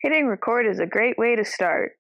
Hitting record is a great way to start.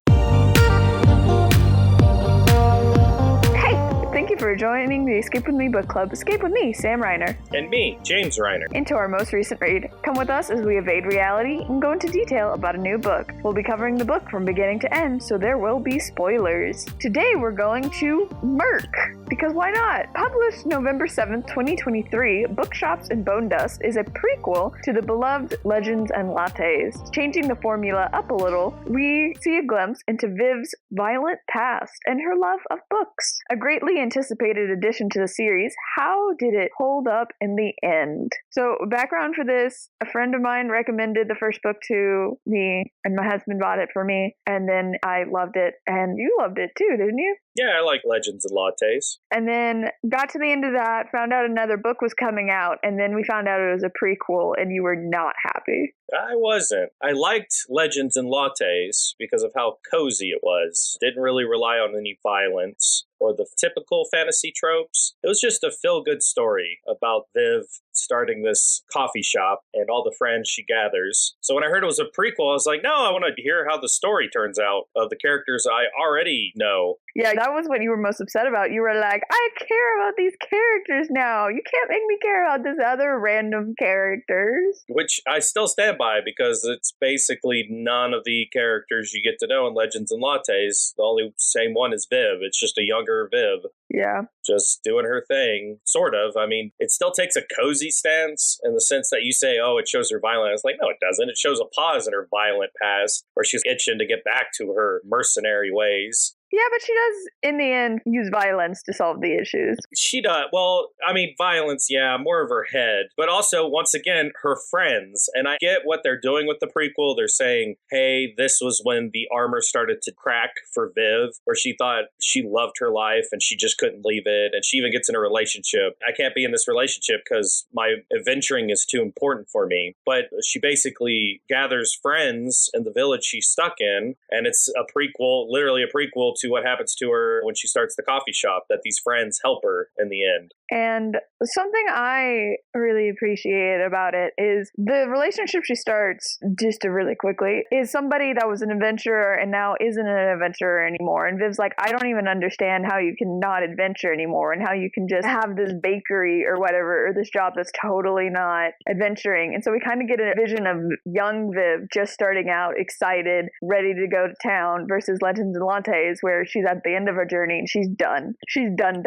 Thank you for joining the Escape With Me Book Club. Escape with me, Sam Reiner. And me, James Reiner. Into our most recent read. Come with us as we evade reality and go into detail about a new book. We'll be covering the book from beginning to end, so there will be spoilers. Today we're going to Merc, because why not? Published November 7th, 2023, Bookshops and Bonedust is a prequel to the beloved Legends and Lattes. Changing the formula up a little, we see a glimpse into Viv's violent past and her love of books. A greatly anticipated addition to the series. How did it hold up in the end? So, background for this, a friend of mine recommended the first book to me, and my husband bought it for me, and then I loved it, and you loved it too, didn't you? Yeah, I like Legends and Lattes. And then got to the end of that, found out another book was coming out, and then we found out it was a prequel, and you were not happy. I wasn't. I liked Legends and Lattes because of how cozy it was. Didn't really rely on any violence or the typical fantasy tropes. It was just a feel-good story about Viv starting this coffee shop and all the friends she gathers. So when I heard it was a prequel, I was like, no, I want to hear how the story turns out of the characters I already know. Yeah, that was what you were most upset about. You were like, I care about these characters now. You can't make me care about this other random characters. Which I still stand by because it's basically none of the characters you get to know in Legends and Lattes. The only same one is Viv. It's just a younger Viv. Yeah. Just doing her thing, sort of. I mean, it still takes a cozy stance in the sense that you say, oh, it shows her violent. It's like, no, it doesn't. It shows a pause in her violent past where she's itching to get back to her mercenary ways. Yeah, but she does, in the end, use violence to solve the issues. She does. Well, I mean, violence, yeah, more of her head. But also, once again, her friends. And I get what they're doing with the prequel. They're saying, hey, this was when the armor started to crack for Viv, where she thought she loved her life and she just couldn't leave it. And she even gets in a relationship. I can't be in this relationship because my adventuring is too important for me. But she basically gathers friends in the village she's stuck in. And it's a prequel, literally a prequel to what happens to her when she starts the coffee shop, that these friends help her in the end. And something I really appreciate about it is the relationship she starts, just really quickly, is somebody that was an adventurer and now isn't an adventurer anymore. And Viv's like, I don't even understand how you can not adventure anymore and how you can just have this bakery or whatever, or this job that's totally not adventuring. And so we kind of get a vision of young Viv just starting out, excited, ready to go to town, versus Legends and Lattes, where she's at the end of her journey and she's done. She's done.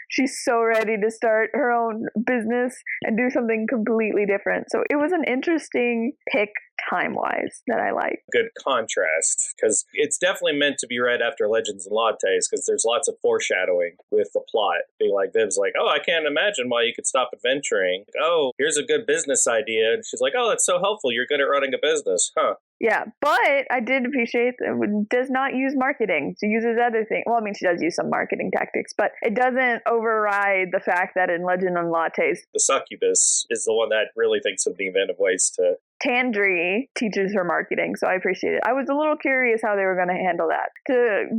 She's so ready to start her own business and do something completely different. So it was an interesting pick time-wise that I like. Good contrast, because it's definitely meant to be read after Legends and Lattes, because there's lots of foreshadowing with the plot. Being like, Viv's like, oh, I can't imagine why you could stop adventuring. Oh, here's a good business idea. And she's like, oh, that's so helpful. You're good at running a business. Huh. Yeah, but I did appreciate that it does not use marketing. She uses other things. Well, I mean, she does use some marketing tactics, but it doesn't override the fact that in Legend and Lattes, the succubus is the one that really thinks of the inventive ways to... Tandri teaches her marketing, so I appreciate it. I was a little curious how they were going to handle that.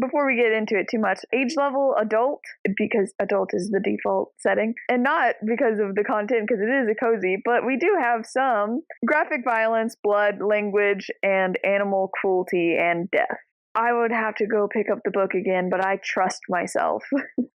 Before we get into it too much, age level adult, because adult is the default setting, and not because of the content, because it is a cozy, but we do have some graphic violence, blood, language, and animal cruelty and death. I would have to go pick up the book again, but I trust myself.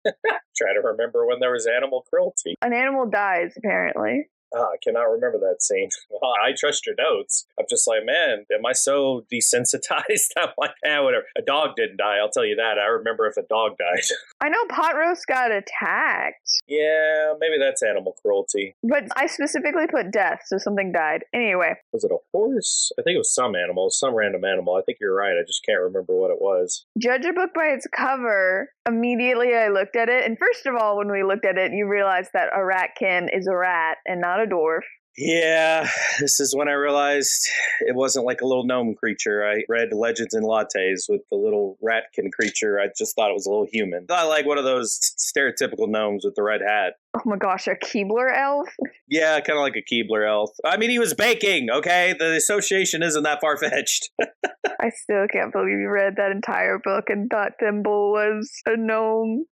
Try to remember when there was animal cruelty. An animal dies, apparently. I cannot remember that scene. Well, I trust your notes. I'm just like, man, am I so desensitized? I'm like, whatever. A dog didn't die, I'll tell you that. I remember if a dog died. I know Pot Roast got attacked. Yeah, maybe that's animal cruelty. But I specifically put death, so something died. Anyway. Was it a horse? I think it was some animal, some random animal. I think you're right. I just can't remember what it was. Judge a book by its cover. Immediately I looked at it, and first of all, when we looked at it, you realize that a ratkin is a rat and not a dwarf. Yeah, this is when I realized it wasn't like a little gnome creature. I read Legends and Lattes with the little ratkin creature. I just thought it was a little human. I like one of those stereotypical gnomes with the red hat. Oh my gosh, a Keebler elf? Yeah, kind of like a Keebler elf. I mean, he was baking, okay? The association isn't that far-fetched. I still can't believe you read that entire book and thought Thimble was a gnome.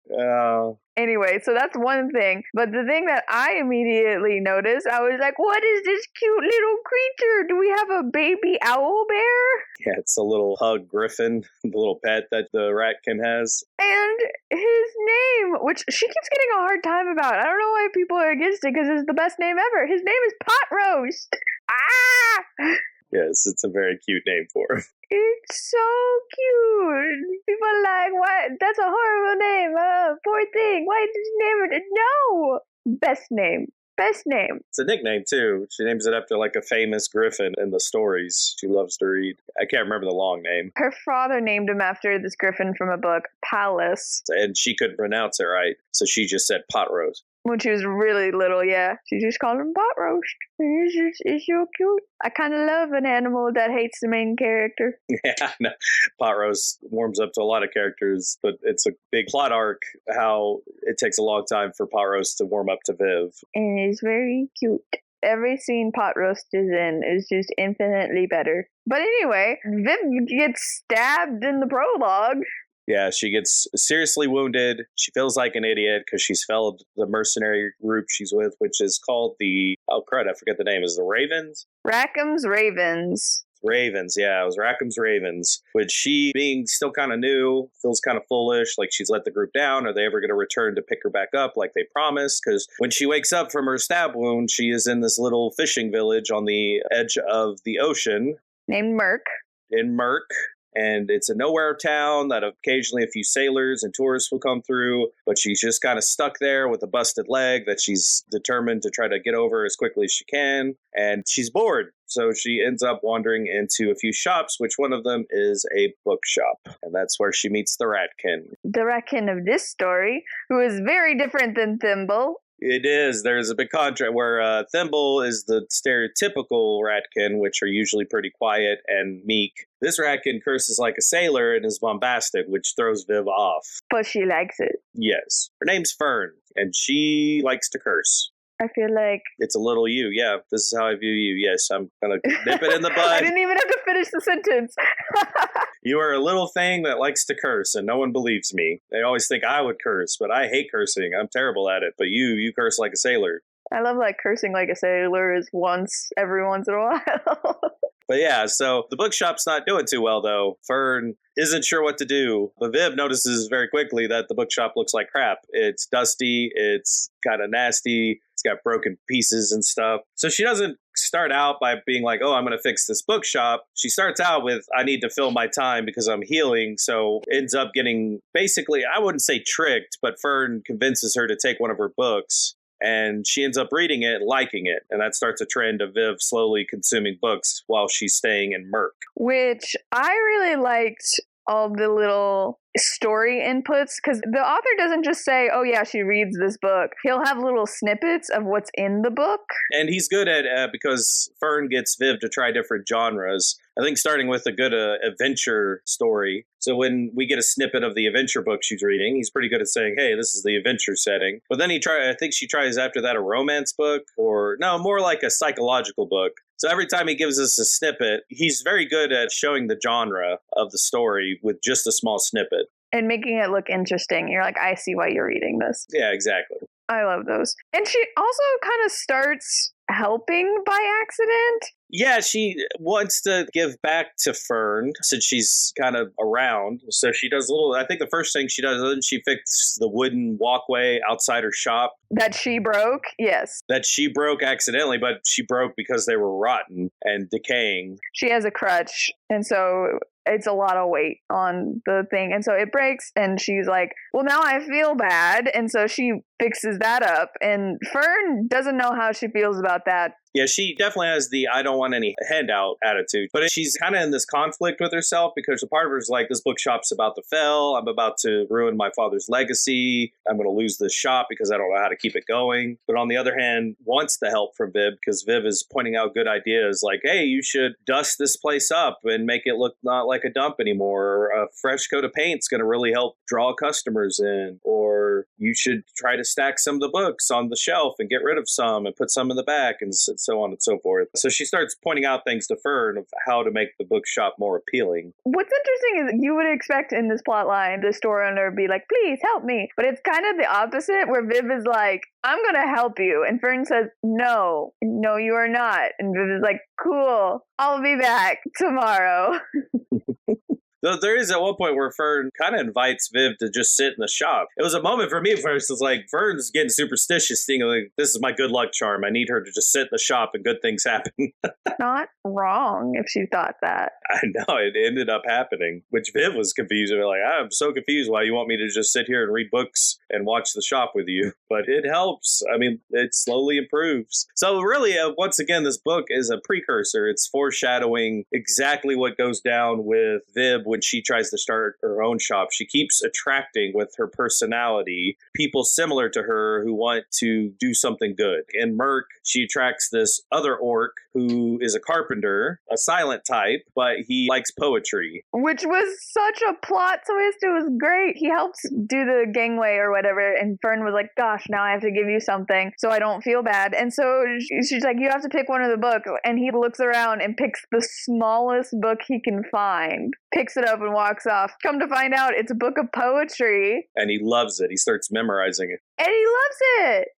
Anyway, so that's one thing. But the thing that I immediately noticed, I was like, what is this cute little creature? Do we have a baby owl bear? Yeah, it's a little pug griffin, the little pet that the ratkin has. And his name, which she keeps getting a hard time about. I don't know why people are against it, because it's the best name ever. His name is Pot Roast. Ah! Yes, it's a very cute name for him. It's so cute. People are like, what? That's a horrible name. Poor thing. Why did you name it? No! Best name. Best name. It's a nickname, too. She names it after, like, a famous griffin in the stories she loves to read. I can't remember the long name. Her father named him after this griffin from a book, Palace. And she couldn't pronounce it right, so she just said pot roast. When she was really little, yeah. She just called him Pot Roast. It's so cute. I kind of love an animal that hates the main character. Yeah, no. Pot roast warms up to a lot of characters, but it's a big plot arc how it takes a long time for Pot roast to warm up to Viv. And it's very cute. Every scene Pot Roast is in is just infinitely better. But anyway, Viv gets stabbed in the prologue. Yeah, she gets seriously wounded. She feels like an idiot because she's failed the mercenary group she's with, which is called the, oh crud, I forget the name. Is it the Ravens? Rackham's Ravens. Ravens, yeah, it was Rackham's Ravens. Which she, being still kind of new, feels kind of foolish, like she's let the group down. Are they ever going to return to pick her back up like they promised? Because when she wakes up from her stab wound, she is in this little fishing village on the edge of the ocean. Named Merc. In Merc. And it's a nowhere town that occasionally a few sailors and tourists will come through, but she's just kind of stuck there with a busted leg that she's determined to try to get over as quickly as she can. And she's bored. So she ends up wandering into a few shops, which one of them is a bookshop. And that's where she meets the Ratkin. The Ratkin of this story, who is very different than Thimble. It is. There's a big contrast where Thimble is the stereotypical Ratkin, which are usually pretty quiet and meek. This Ratkin curses like a sailor and is bombastic, which throws Viv off. But she likes it. Yes. Her name's Fern, and she likes to curse. I feel like... It's a little you, yeah. This is how I view you. Yes, I'm going to nip it in the bud. I didn't even have to finish the sentence. You are a little thing that likes to curse, and no one believes me. They always think I would curse, but I hate cursing. I'm terrible at it. But you curse like a sailor. I love like cursing like a sailor is every once in a while. But yeah, so the bookshop's not doing too well, though. Fern isn't sure what to do. But Viv notices very quickly that the bookshop looks like crap. It's dusty. It's kind of nasty. It's got broken pieces and stuff. So she doesn't start out by being like, oh, I'm going to fix this bookshop. She starts out with, I need to fill my time because I'm healing. So ends up getting basically, I wouldn't say tricked, but Fern convinces her to take one of her books. And she ends up reading it, liking it. And that starts a trend of Viv slowly consuming books while she's staying in Merc. Which I really liked all the little story inputs, because the author doesn't just say, oh yeah, she reads this book. He'll have little snippets of what's in the book. And he's good at, because Fern gets Viv to try different genres. I think starting with a good adventure story. So when we get a snippet of the adventure book she's reading, he's pretty good at saying, hey, this is the adventure setting. But then I think she tries after that a romance book, or no, more like a psychological book. So every time he gives us a snippet, he's very good at showing the genre of the story with just a small snippet. And making it look interesting. You're like, I see why you're reading this. Yeah, exactly. I love those. And she also kind of starts helping by accident. Yeah, she wants to give back to Fern since she's kind of around. So she does I think the first thing she does, doesn't she fix the wooden walkway outside her shop? That she broke? Yes. That she broke accidentally, but she broke because they were rotten and decaying. She has a crutch, and so it's a lot of weight on the thing. And so it breaks, and she's like, well, now I feel bad. And so she fixes that up. And Fern doesn't know how she feels about that. Yeah, she definitely has the I don't want any handout attitude. But she's kind of in this conflict with herself because a part of her is like, this bookshop's about to fail. I'm about to ruin my father's legacy. I'm going to lose this shop because I don't know how to keep it going. But on the other hand, wants the help from Viv because Viv is pointing out good ideas like, hey, you should dust this place up and make it look not like like a dump anymore, or a fresh coat of paint's going to really help draw customers in, or you should try to stack some of the books on the shelf and get rid of some and put some in the back, and so on and so forth. So she starts pointing out things to Fern of how to make the bookshop more appealing. What's interesting is you would expect in this plot line the store owner would be like, please help me. But it's kind of the opposite, where Viv is like, I'm going to help you. And Fern says, no, you are not. And Viv is like, cool, I'll be back tomorrow. Though there is at one point where Fern kind of invites Viv to just sit in the shop. It was a moment for me first. It's like, Fern's getting superstitious, thinking like, this is my good luck charm. I need her to just sit in the shop and good things happen. Not wrong if she thought that. I know, it ended up happening, which Viv was confused. They're like, I'm so confused why you want me to just sit here and read books and watch the shop with you. But it helps. I mean, it slowly improves. So really, once again, this book is a precursor. It's foreshadowing exactly what goes down with Viv when she tries to start her own shop. She keeps attracting with her personality people similar to her who want to do something good. In Merc, she attracts this other orc who is a carpenter, a silent type, but he likes poetry. Which was such a plot twist. It was great. He helps do the gangway or whatever, and Fern was like, gosh, now I have to give you something so I don't feel bad. And so she's like, you have to pick one of the books. And he looks around and picks the smallest book he can find, picks it up and walks off. Come to find out, it's a book of poetry. And he loves it. He starts memorizing it. And he loves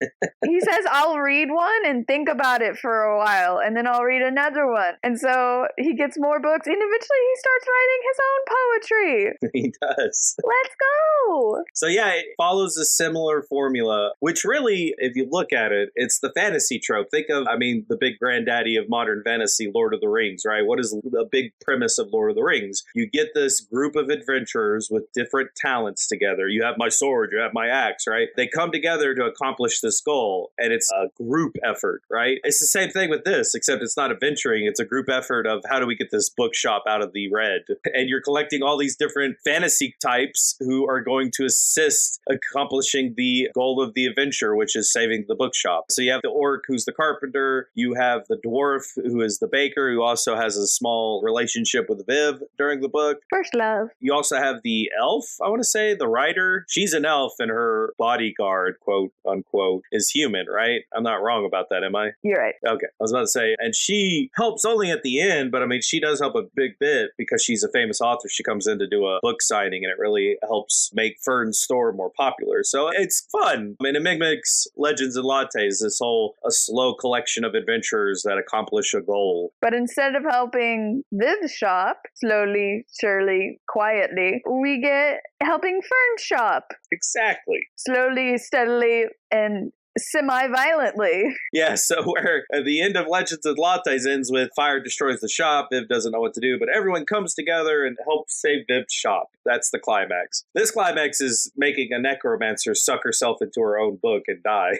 it. He says, I'll read one and think about it for a while, and then I'll read another one. And so he gets more books, and eventually he starts writing his own poetry. He does. Let's go. So yeah, it follows a similar formula, which really, if you look at it, it's the fantasy trope. Think of, the big granddaddy of modern fantasy, Lord of the Rings, right? What is the big premise of Lord of the Rings? You get this group of adventurers with different talents together. You have my sword, you have my axe, right? They come together to accomplish this goal, and it's a group effort, right? It's the same thing with this, except it's not adventuring. It's a group effort of how do we get this bookshop out of the red? And you're collecting all these different fantasy types who are going to assist accomplishing the goal of the adventure, which is saving the bookshop. So you have the orc who's the carpenter, you have the dwarf who is the baker, who also has a small relationship with Viv during the book. First love. You also have the elf, I want to say, the writer. She's an elf, and her bodyguard, quote unquote, is human, right? I'm not wrong about that, am I? You're right. Okay, I was about to say, and she helps only at the end, but she does help a big bit because she's a famous author. She comes in to do a book signing, and it really helps make Fern's store more popular. So it's fun. It mimics Legends and Lattes, this whole a slow collection of adventurers that accomplish a goal. But instead of helping Viv's shop, slowly, surely, quietly, we get helping Fern's shop. Exactly. Slowly, steadily, and semi-violently. Yeah, so where at the end of Legends and Lattes ends with fire destroys the shop, Viv doesn't know what to do, but everyone comes together and helps save Viv's shop. That's the climax. This climax is making a necromancer suck herself into her own book and die.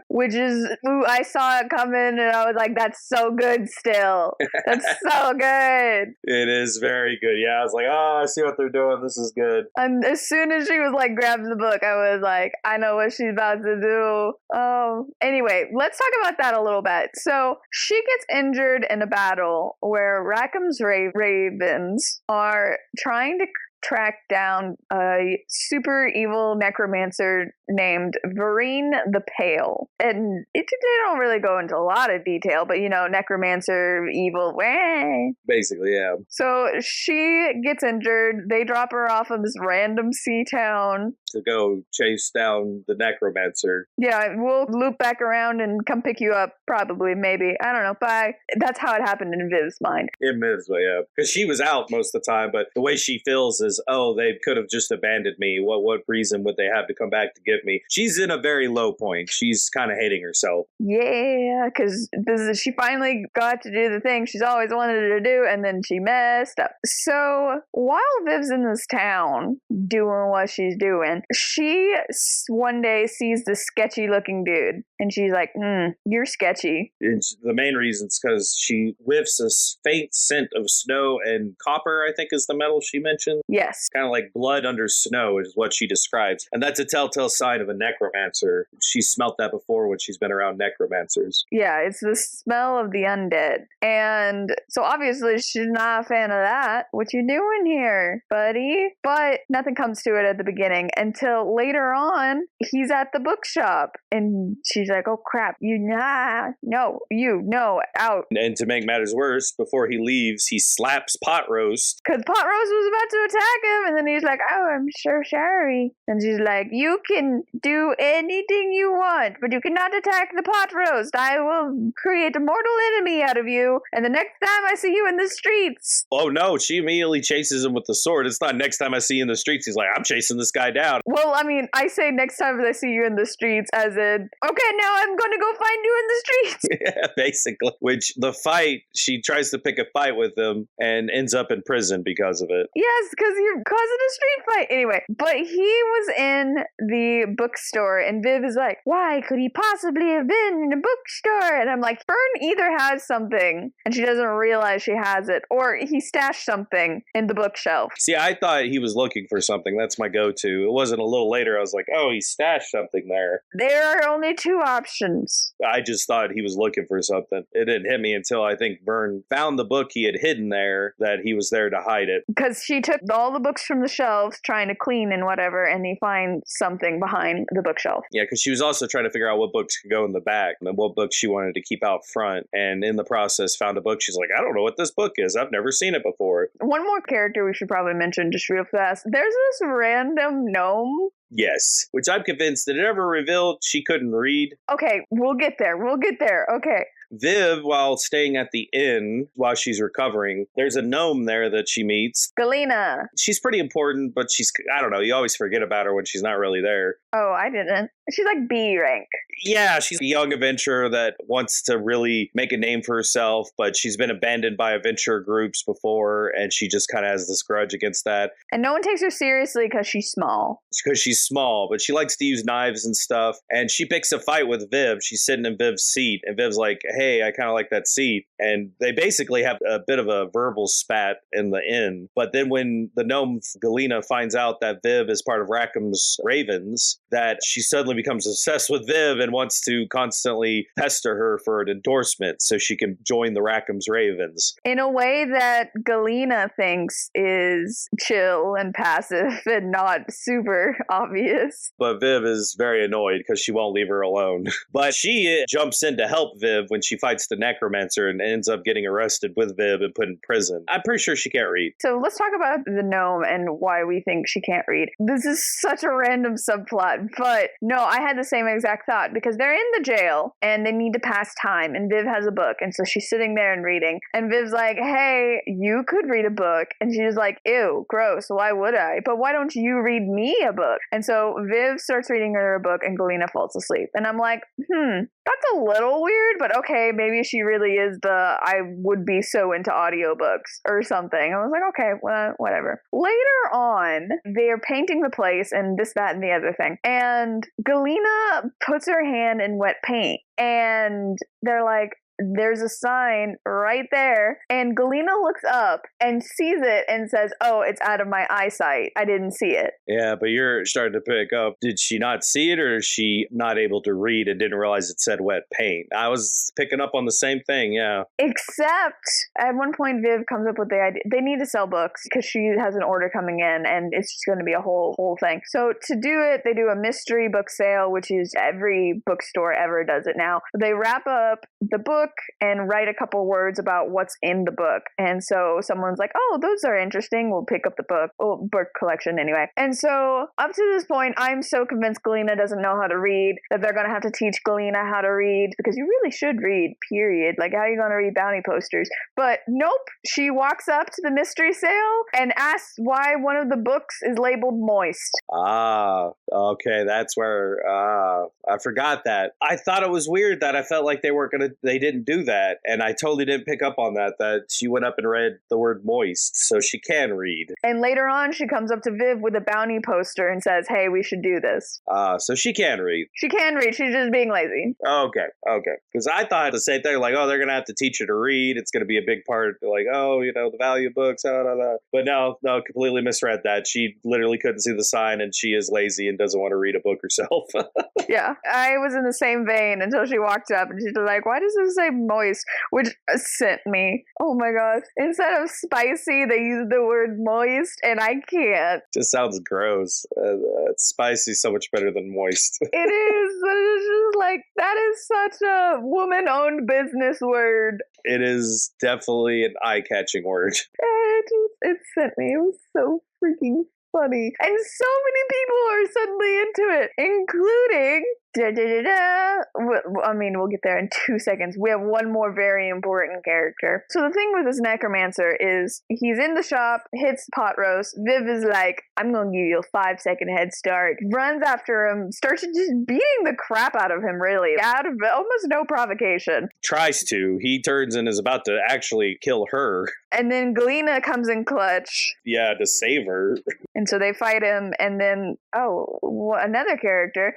Which is, I saw it coming and I was like, that's so good still. That's so good. It is very good. Yeah, I was like, I see what they're doing. This is good. And as soon as she was like, grabbing the book, I was like, I know what she's about to do. Anyway, let's talk about that a little bit. So she gets injured in a battle where Rackham's ravens are trying to track down a super evil necromancer named Vereen the Pale. And they don't really go into a lot of detail, but necromancer, evil, basically, yeah. So she gets injured. They drop her off of this random sea town to go chase down the necromancer. Yeah, we'll loop back around and come pick you up, probably, maybe. I don't know. Bye. That's how it happened in Viv's mind. In Viv's way, yeah. Because she was out most of the time, but the way she feels is, they could have just abandoned me. What reason would they have to come back to get me? She's in a very low point. She's kind of hating herself. Yeah, because she finally got to do the thing she's always wanted to do, and then she messed up. So while Viv's in this town doing what she's doing, she one day sees this sketchy looking dude, and she's like, you're sketchy. It's the main reason is because she whiffs a faint scent of snow and copper, I think is the metal she mentioned. Yes. Kind of like blood under snow is what she describes. And that's a telltale sign sign of a necromancer. She's smelt that before when she's been around necromancers. Yeah, it's the smell of the undead. And so obviously she's not a fan of that. What you doing here, buddy? But nothing comes to it at the beginning until later on, he's at the bookshop. And she's like, oh crap, no, out. And to make matters worse, before he leaves, he slaps Pot Roast. Because Pot Roast was about to attack him, and then he's like, oh, I'm so sorry. And she's like, you can do anything you want, but you cannot attack the Pot Roast. I will create a mortal enemy out of you, and the next time I see you in the streets. Oh no, she immediately chases him with the sword. It's not next time I see you in the streets. He's like, I'm chasing this guy down. Well, I mean, I say next time I see you in the streets as in, okay, now I'm going to go find you in the streets. Yeah, basically. Which the fight, she tries to pick a fight with him and ends up in prison because of it. Yes, because you're causing a street fight. Anyway, but he was in the bookstore and Viv is like, why could he possibly have been in a bookstore? And I'm like, Fern either has something and she doesn't realize she has it, or he stashed something in the bookshelf. See, I thought he was looking for something. That's my go-to. It wasn't a little later. I was like, oh, he stashed something there. There are only two options. I just thought he was looking for something. It didn't hit me until I think Vern found the book he had hidden there, that he was there to hide it. Because she took all the books from the shelves trying to clean and whatever, and he finds something behind the bookshelf. Yeah, because she was also trying to figure out what books could go in the back and what books she wanted to keep out front. And in the process, found a book. She's like, I don't know what this book is. I've never seen it before. One more character we should probably mention just real fast. There's this random gnome. Yes, which I'm convinced that it ever revealed she couldn't read. Okay, we'll get there. Okay. Viv, while staying at the inn while she's recovering, there's a gnome there that she meets. Galena. She's pretty important, but I don't know, you always forget about her when she's not really there. Oh, I didn't. She's like B rank. Yeah, she's a young adventurer that wants to really make a name for herself, but she's been abandoned by adventurer groups before, and she just kind of has this grudge against that. And no one takes her seriously because she's small. It's because she's small, but she likes to use knives and stuff, and she picks a fight with Viv. She's sitting in Viv's seat, and Viv's like, hey, I kind of like that seat. And they basically have a bit of a verbal spat in the inn. But then when the gnome Galena finds out that Viv is part of Rackham's Ravens, that she suddenly becomes obsessed with Viv and wants to constantly pester her for an endorsement so she can join the Rackham's Ravens. In a way that Galena thinks is chill and passive and not super obvious. But Viv is very annoyed because she won't leave her alone. But she jumps in to help Viv when she fights the necromancer and ends up getting arrested with Viv and put in prison. I'm pretty sure she can't read. So let's talk about the gnome and why we think she can't read. This is such a random subplot, but no, I had the same exact thought because they're in the jail and they need to pass time and Viv has a book and so she's sitting there and reading and Viv's like, hey, you could read a book, and she's like, ew, gross, why would I? But why don't you read me a book? And so Viv starts reading her a book and Galena falls asleep and I'm like, that's a little weird, but okay, maybe she really is I would be so into audiobooks or something. I was like, okay, well, whatever. Later on, they're painting the place and this, that, and the other thing. And Galena puts her hand in wet paint and they're like, there's a sign right there. And Galena looks up and sees it and says, oh, it's out of my eyesight. I didn't see it. Yeah, but you're starting to pick up. Did she not see it or is she not able to read and didn't realize it said wet paint? I was picking up on the same thing, yeah. Except at one point, Viv comes up with the idea. They need to sell books because she has an order coming in and it's just going to be a whole thing. So to do it, they do a mystery book sale, which is every bookstore ever does it now. They wrap up the book and write a couple words about what's in the book. And so someone's like, oh, those are interesting. We'll pick up the book. Oh, book collection anyway. And so up to this point, I'm so convinced Galena doesn't know how to read, that they're going to have to teach Galena how to read because you really should read, period. Like, how are you going to read bounty posters? But nope. She walks up to the mystery sale and asks why one of the books is labeled moist. Ah, okay. That's where, I forgot that. I thought it was weird that I felt like they didn't do that. And I totally didn't pick up on that she went up and read the word moist. So she can read. And later on, she comes up to Viv with a bounty poster and says, hey, we should do this. So she can read. She can read. She's just being lazy. Okay. Because I thought the same thing, like, oh, they're going to have to teach her to read. It's going to be a big part, like, oh, the value of books. But no, completely misread that. She literally couldn't see the sign, and she is lazy and doesn't want to read a book herself. Yeah, I was in the same vein until she walked up and she's like, why does it say moist? Which sent me. Oh my gosh. Instead of spicy, they use the word moist, and I can't. Just sounds gross. Spicy so much better than moist. It is. It's just like, that is such a woman-owned business word. It is definitely an eye-catching word. It sent me. It was so freaking funny. And so many people are suddenly into it, including... I mean, we'll get there in 2 seconds. We have one more very important character. So the thing with this necromancer is he's in the shop, hits pot roast. Viv is like, I'm going to give you a 5-second head start. Runs after him, starts just beating the crap out of him, really. Out of almost no provocation. Tries to. He turns and is about to actually kill her. And then Galena comes in clutch. Yeah, to save her. And so they fight him, and then, another character.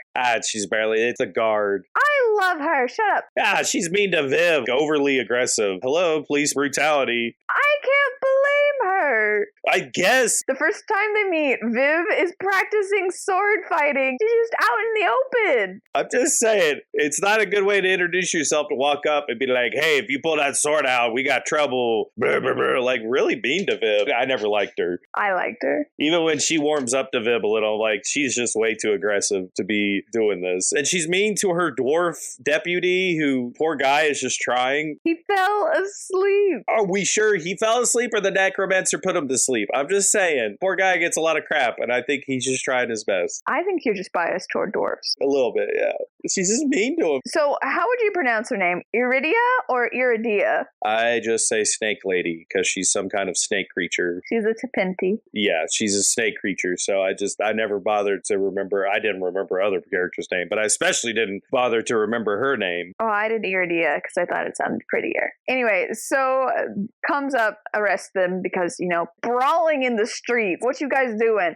She's barely. It's a guard. I love her. Shut up. She's mean to Viv. Overly aggressive. Hello, police brutality. I can't blame her. I guess. The first time they meet, Viv is practicing sword fighting. She's just out in the open. I'm just saying, it's not a good way to introduce yourself to walk up and be like, hey, if you pull that sword out, we got trouble. Brr, brr, brr. Like, really mean to Viv. I never liked her. I liked her. Even when she warms up to Viv a little, like, she's just way too aggressive to be doing this. And she's mean to her dwarf deputy, who, poor guy, is just trying. He fell asleep. Are we sure he fell asleep or the necromancer put him to sleep? I'm just saying. Poor guy gets a lot of crap, and I think he's just trying his best. I think you're just biased toward dwarfs. A little bit, yeah. She's just mean to him. So, how would you pronounce her name? Iridia or Iridia? I just say snake lady, because she's some kind of snake creature. She's a Tepinti. Yeah, she's a snake creature, so I never bothered to remember. I didn't remember other characters' name, but I especially didn't bother to remember her name. Oh, I did Iridia because I thought it sounded prettier. Anyway, so comes up, arrests them because, brawling in the streets. What you guys doing?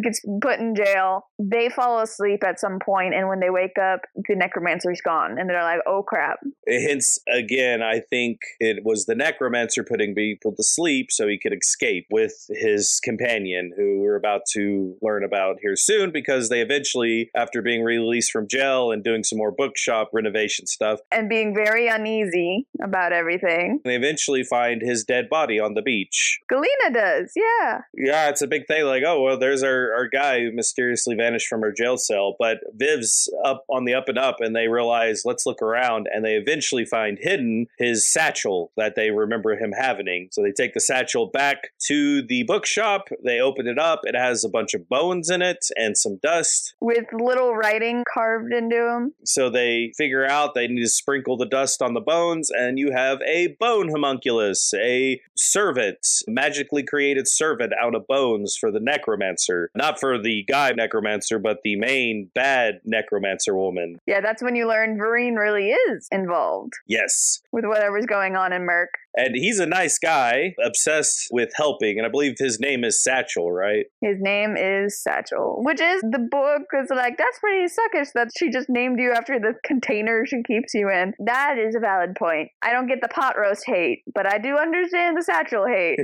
Gets put in jail. They fall asleep at some point, and when they wake up, the necromancer's gone, and they're like, oh crap. Hence, again, I think it was the necromancer putting people to sleep so he could escape with his companion, who we're about to learn about here soon, because they eventually, after being released from jail and doing some more bookshop renovation stuff, and being very uneasy about everything, they eventually find his dead body on the beach. Galena does, yeah. Yeah, it's a big thing, like, oh, well, there's our guy who mysteriously vanished from her jail cell, but Viv's up on the up and up, and they realize, let's look around, and they eventually find hidden his satchel that they remember him having. So they take the satchel back to the bookshop, they open it up, it has a bunch of bones in it, and some dust. With little writing carved into them. So they figure out they need to sprinkle the dust on the bones, and you have a bone homunculus, a servant, magically created servant out of bones for the necromancer. Not for the guy necromancer, but the main bad necromancer woman. Yeah, that's when you learn Vereen really is involved. Yes. With whatever's going on in Merc. And he's a nice guy, obsessed with helping, and I believe his name is Satchel, right? His name is Satchel, which is the book is like, that's pretty suckish that she just named you after the container she keeps you in. That is a valid point. I don't get the pot roast hate, but I do understand the Satchel hate.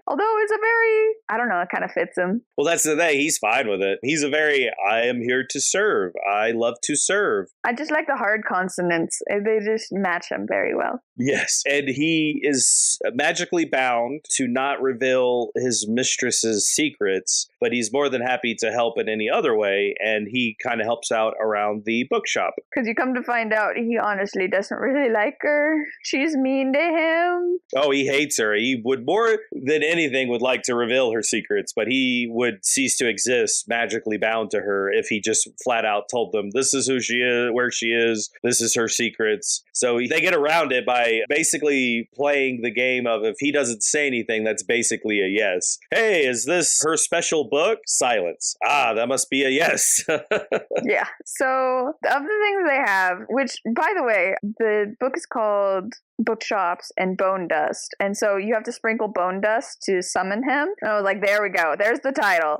Although it's a very, I don't know, it kind of fits him. Well, that's the thing. He's fine with it. He's a very, I am here to serve. I love to serve. I just like the hard consonants. They just match him very well. Yes. And he is magically bound to not reveal his mistress's secrets, but he's more than happy to help in any other way, and he kind of helps out around the bookshop. Because you come to find out he honestly doesn't really like her. She's mean to him. Oh, he hates her. He would more than anything would like to reveal her secrets, but he would cease to exist magically bound to her if he just flat out told them, this is who she is, where she is, this is her secrets. So they get around it by basically playing playing the game of if he doesn't say anything, that's basically a yes. Hey, is this her special book? Silence. Ah, that must be a yes. Yeah. So the other things they have, which, by the way, the book is called Bookshops and Bonedust. And so you have to sprinkle Bonedust to summon him. And I was like, there we go. There's the title.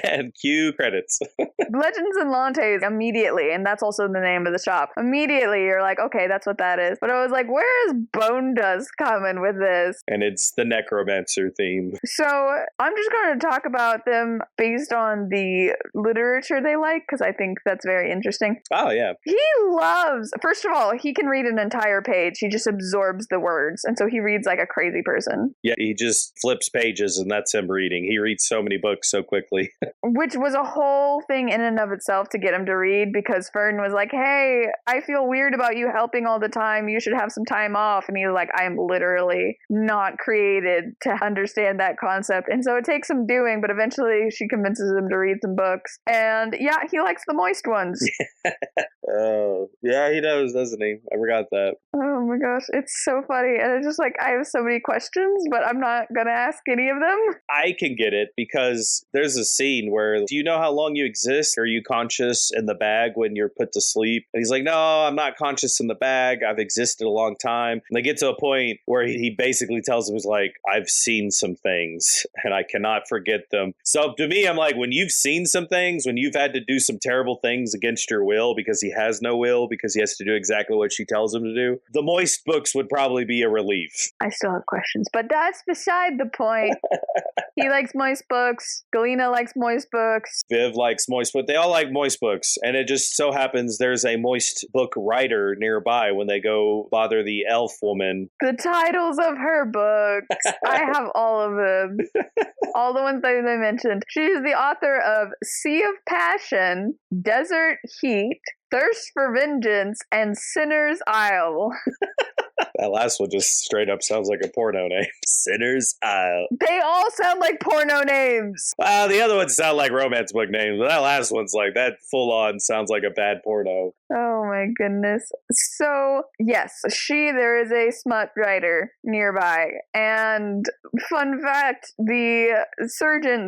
And cue credits. Legends and Lattes immediately, and that's also the name of the shop. Immediately, you're like, okay, that's what that is. But I was like, where is Bonedust coming with this? And it's the necromancer theme. So I'm just going to talk about them based on the literature they like, because I think that's very interesting. Oh, yeah. He loves, first of all, he can read an entire page. He just absorbs the words. And so he reads like a crazy person. Yeah, he just flips pages and that's him reading. He reads so many books so quickly. Which was a whole thing in and of itself to get him to read, because Fern was like, hey, I feel weird about you helping all the time. You should have some time off. And he's like, I am literally not created to understand that concept. And so it takes some doing, but eventually she convinces him to read some books. And yeah, he likes the moist ones. Oh, yeah, he does, doesn't he? I forgot that. Oh my gosh, it's so funny. And it's just like, I have so many questions, but I'm not going to ask any of them. I can get it because there's a scene where, do you know how long you exist? Are you conscious in the bag when you're put to sleep? And he's like, no, I'm not conscious in the bag. I've existed a long time. And they get to a point where he basically tells him, he's like, I've seen some things and I cannot forget them. So to me, I'm like, when you've seen some things, when you've had to do some terrible things against your will because he has no will, because he has to do exactly what she tells him to do, the moist books would probably be a relief. I still have questions, but that's beside the point. He likes moist books. Galena likes moist books. Viv likes moist, but they all like moist books. And it just so happens there's a moist book writer nearby when they go bother the elf woman. The titles of her books. I have all of them. All the ones that they mentioned. She is the author of Sea of Passion, Desert Heat, Thirst for Vengeance, and Sinner's Isle. That last one just straight up sounds like a porno name. Sinner's Isle. They all sound like porno names. Well, the other ones sound like romance book names, but that last one's like, that full on sounds like a bad porno. Oh my goodness. So, yes, there is a smut writer nearby. And fun fact, there's a surgeon,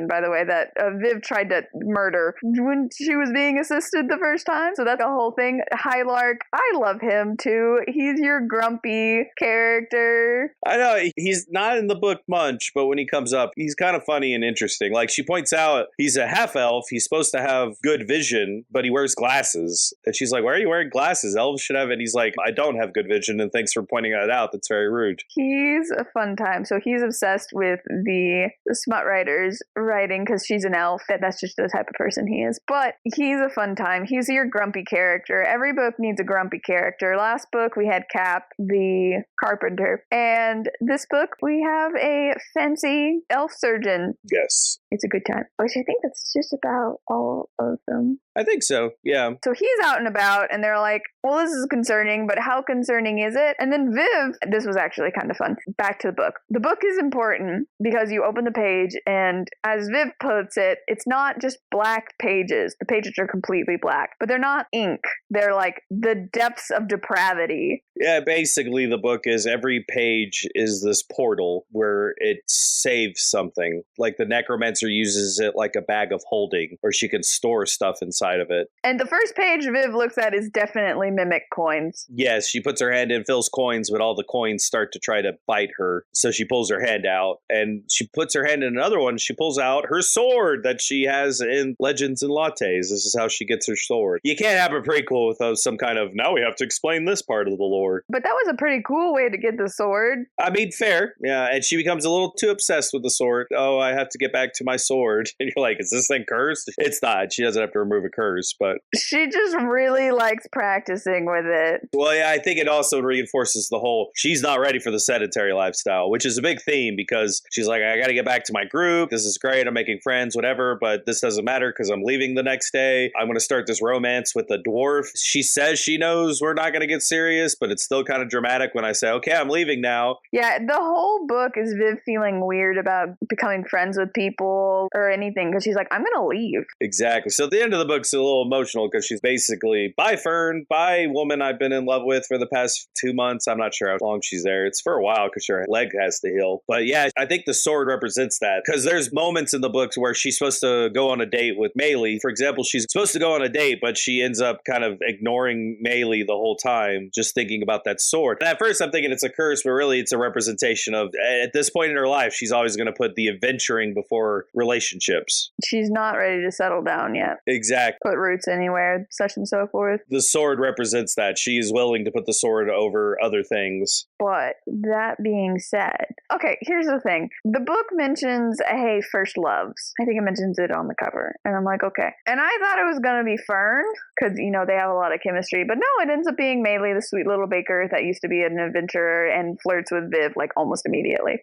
by the way, that Viv tried to murder when she was being assisted the first time. So that's the whole thing. Highlark, I love him too. He's your grumpy character. I know, he's not in the book much, but when he comes up, he's kind of funny and interesting. Like, she points out, he's a half-elf, he's supposed to have good vision, but he wears glasses. And she's like, why are you wearing glasses? Elves should have it. And he's like, I don't have good vision, and thanks for pointing that out. That's very rude. He's a fun time. So he's obsessed with the smut writers writing because she's an elf. That's just the type of person he is. But he's a fun time. He's your grumpy character. Every book needs a grumpy character. Last book, we had Cap, the carpenter. And this book, we have a fancy elf surgeon. Yes. It's a good time. Which I think that's just about all of them. I think so, yeah. So he's out and about, and they're like, well, this is concerning, but how concerning is it? And then Viv, this was actually kind of fun. Back to the book. The book is important because you open the page, and as Viv puts it, it's not just black pages. The pages are completely black, but they're not ink. They're like the depths of depravity. Yeah, basically the book is every page is this portal where it saves something. Like the necromancer uses it like a bag of holding, or she can store stuff inside of it. And the first page Viv looks at is definitely mimic coins. Yes, she puts her hand in, fills coins, but all the coins start to try to bite her. So she pulls her hand out, and she puts her hand in another one. She pulls out her sword that she has in Legends and Lattes. This is how she gets her sword. You can't have a prequel without some kind of, now we have to explain this part of the lore. But that was a pretty cool way to get the sword. I mean, fair. Yeah, and she becomes a little too obsessed with the sword. Oh, I have to get back to my sword. And you're like, is this thing cursed? It's not. She doesn't have to remove a curse, but she just really likes practicing with it. Well, yeah, I think it also reinforces the whole she's not ready for the sedentary lifestyle, which is a big theme because she's like, I got to get back to my group. This is great. I'm making friends, whatever, but this doesn't matter because I'm leaving the next day. I'm going to start this romance with a dwarf. She says she knows we're not going to get serious, but it's still kind of dramatic when I say, okay, I'm leaving now. Yeah, the whole book is Viv feeling weird about becoming friends with people school or anything because she's like, I'm gonna leave. Exactly. So at the end of the book's a little emotional because she's basically, bye Fern, bye woman I've been in love with for the past 2 months. I'm not sure how long she's there. It's for a while because her leg has to heal. But yeah, I think the sword represents that because there's moments in the books where she's supposed to go on a date with Maylee. For example, she's supposed to go on a date, but she ends up kind of ignoring Maylee the whole time, just thinking about that sword. And at first I'm thinking it's a curse, but really it's a representation of, at this point in her life, she's always going to put the adventuring before relationships. She's not ready to settle down yet. Exactly. Put roots anywhere, such and so forth. The sword represents that. She is willing to put the sword over other things. But that being said, okay, here's the thing. The book mentions, hey, first loves. I think it mentions it on the cover. And I'm like, okay. And I thought it was going to be Fern because, you know, they have a lot of chemistry. But no, it ends up being Maylee, the sweet little baker that used to be an adventurer and flirts with Viv like almost immediately.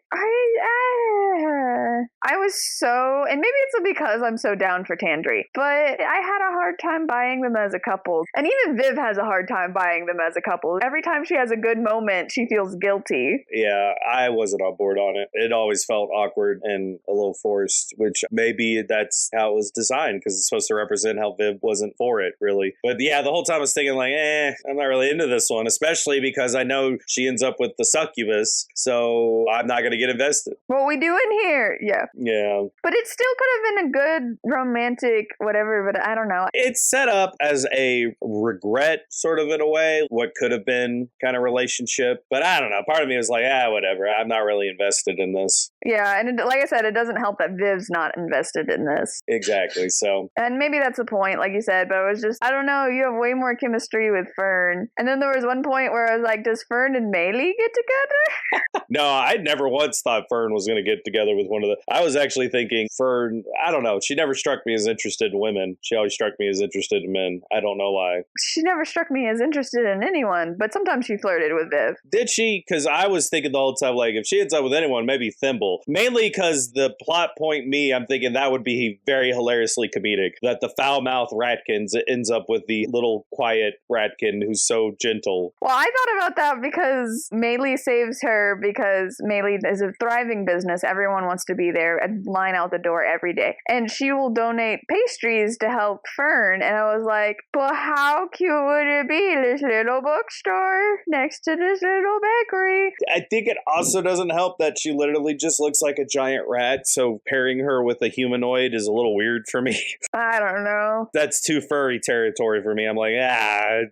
I was so, and maybe it's because I'm so down for Tandri, but I had a hard time buying them as a couple. And even Viv has a hard time buying them as a couple. Every time she has a good moment, she feels guilty. Yeah, I wasn't on board on it. It always felt awkward and a little forced, which maybe that's how it was designed because it's supposed to represent how Viv wasn't for it, really. But yeah, the whole time I was thinking like, I'm not really into this one, especially because I know she ends up with the succubus, so I'm not going to get invested. What we do in here, yeah. Yeah. But it still could have been a good romantic whatever, but I don't know. It's set up as a regret, sort of in a way, what could have been kind of relationship. But I don't know. Part of me was like, whatever. I'm not really invested in this. Yeah, and like I said, it doesn't help that Viv's not invested in this. Exactly, so. And maybe that's the point, like you said, but it was just, I don't know, you have way more chemistry with Fern. And then there was one point where I was like, does Fern and Maylee get together? No, I never once thought Fern was going to get together with one of the... I was actually thinking Fern, I don't know, she never struck me as interested in women. She always struck me as interested in men. I don't know why. She never struck me as interested in anyone, but sometimes she flirted with Viv. Did she? Because I was thinking the whole time, like, if she ends up with anyone, maybe Thimble. Mainly because the plot point I'm thinking that would be very hilariously comedic. That the foul-mouthed Ratkins ends up with the little quiet Ratkin who's so gentle. Well, I thought about that because Maylee saves her because Maylee is a thriving business. Everyone wants to be there and line out the door every day. And she will donate pastries to help Fern. And I was like, but how cute would it be? This little bookstore next to this little bakery. I think it also doesn't help that she literally just looks like a giant rat. So pairing her with a humanoid is a little weird for me. I don't know. That's too furry territory for me. I'm like,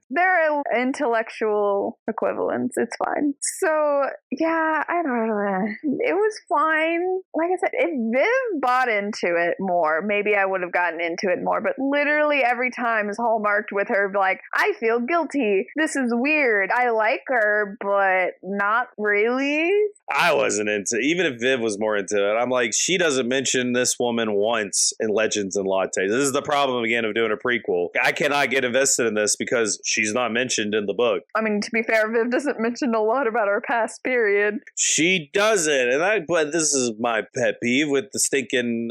They're intellectual equivalents. It's fine. So, yeah, I don't know. It was fine. Like I said, if Viv bought into it more, maybe I would have gotten into it more. But literally every time is hallmarked with her like, I feel guilty. This is weird. I like her, but not really. I wasn't into it. Even if Viv was more into it, I'm like, she doesn't mention this woman once in Legends and Lattes. This is the problem, again, of doing a prequel. I cannot get invested in this because she's not mentioned in the book. I mean, to be fair, Viv doesn't mention a lot about her past period. She doesn't. But this is my pet peeve with the stinking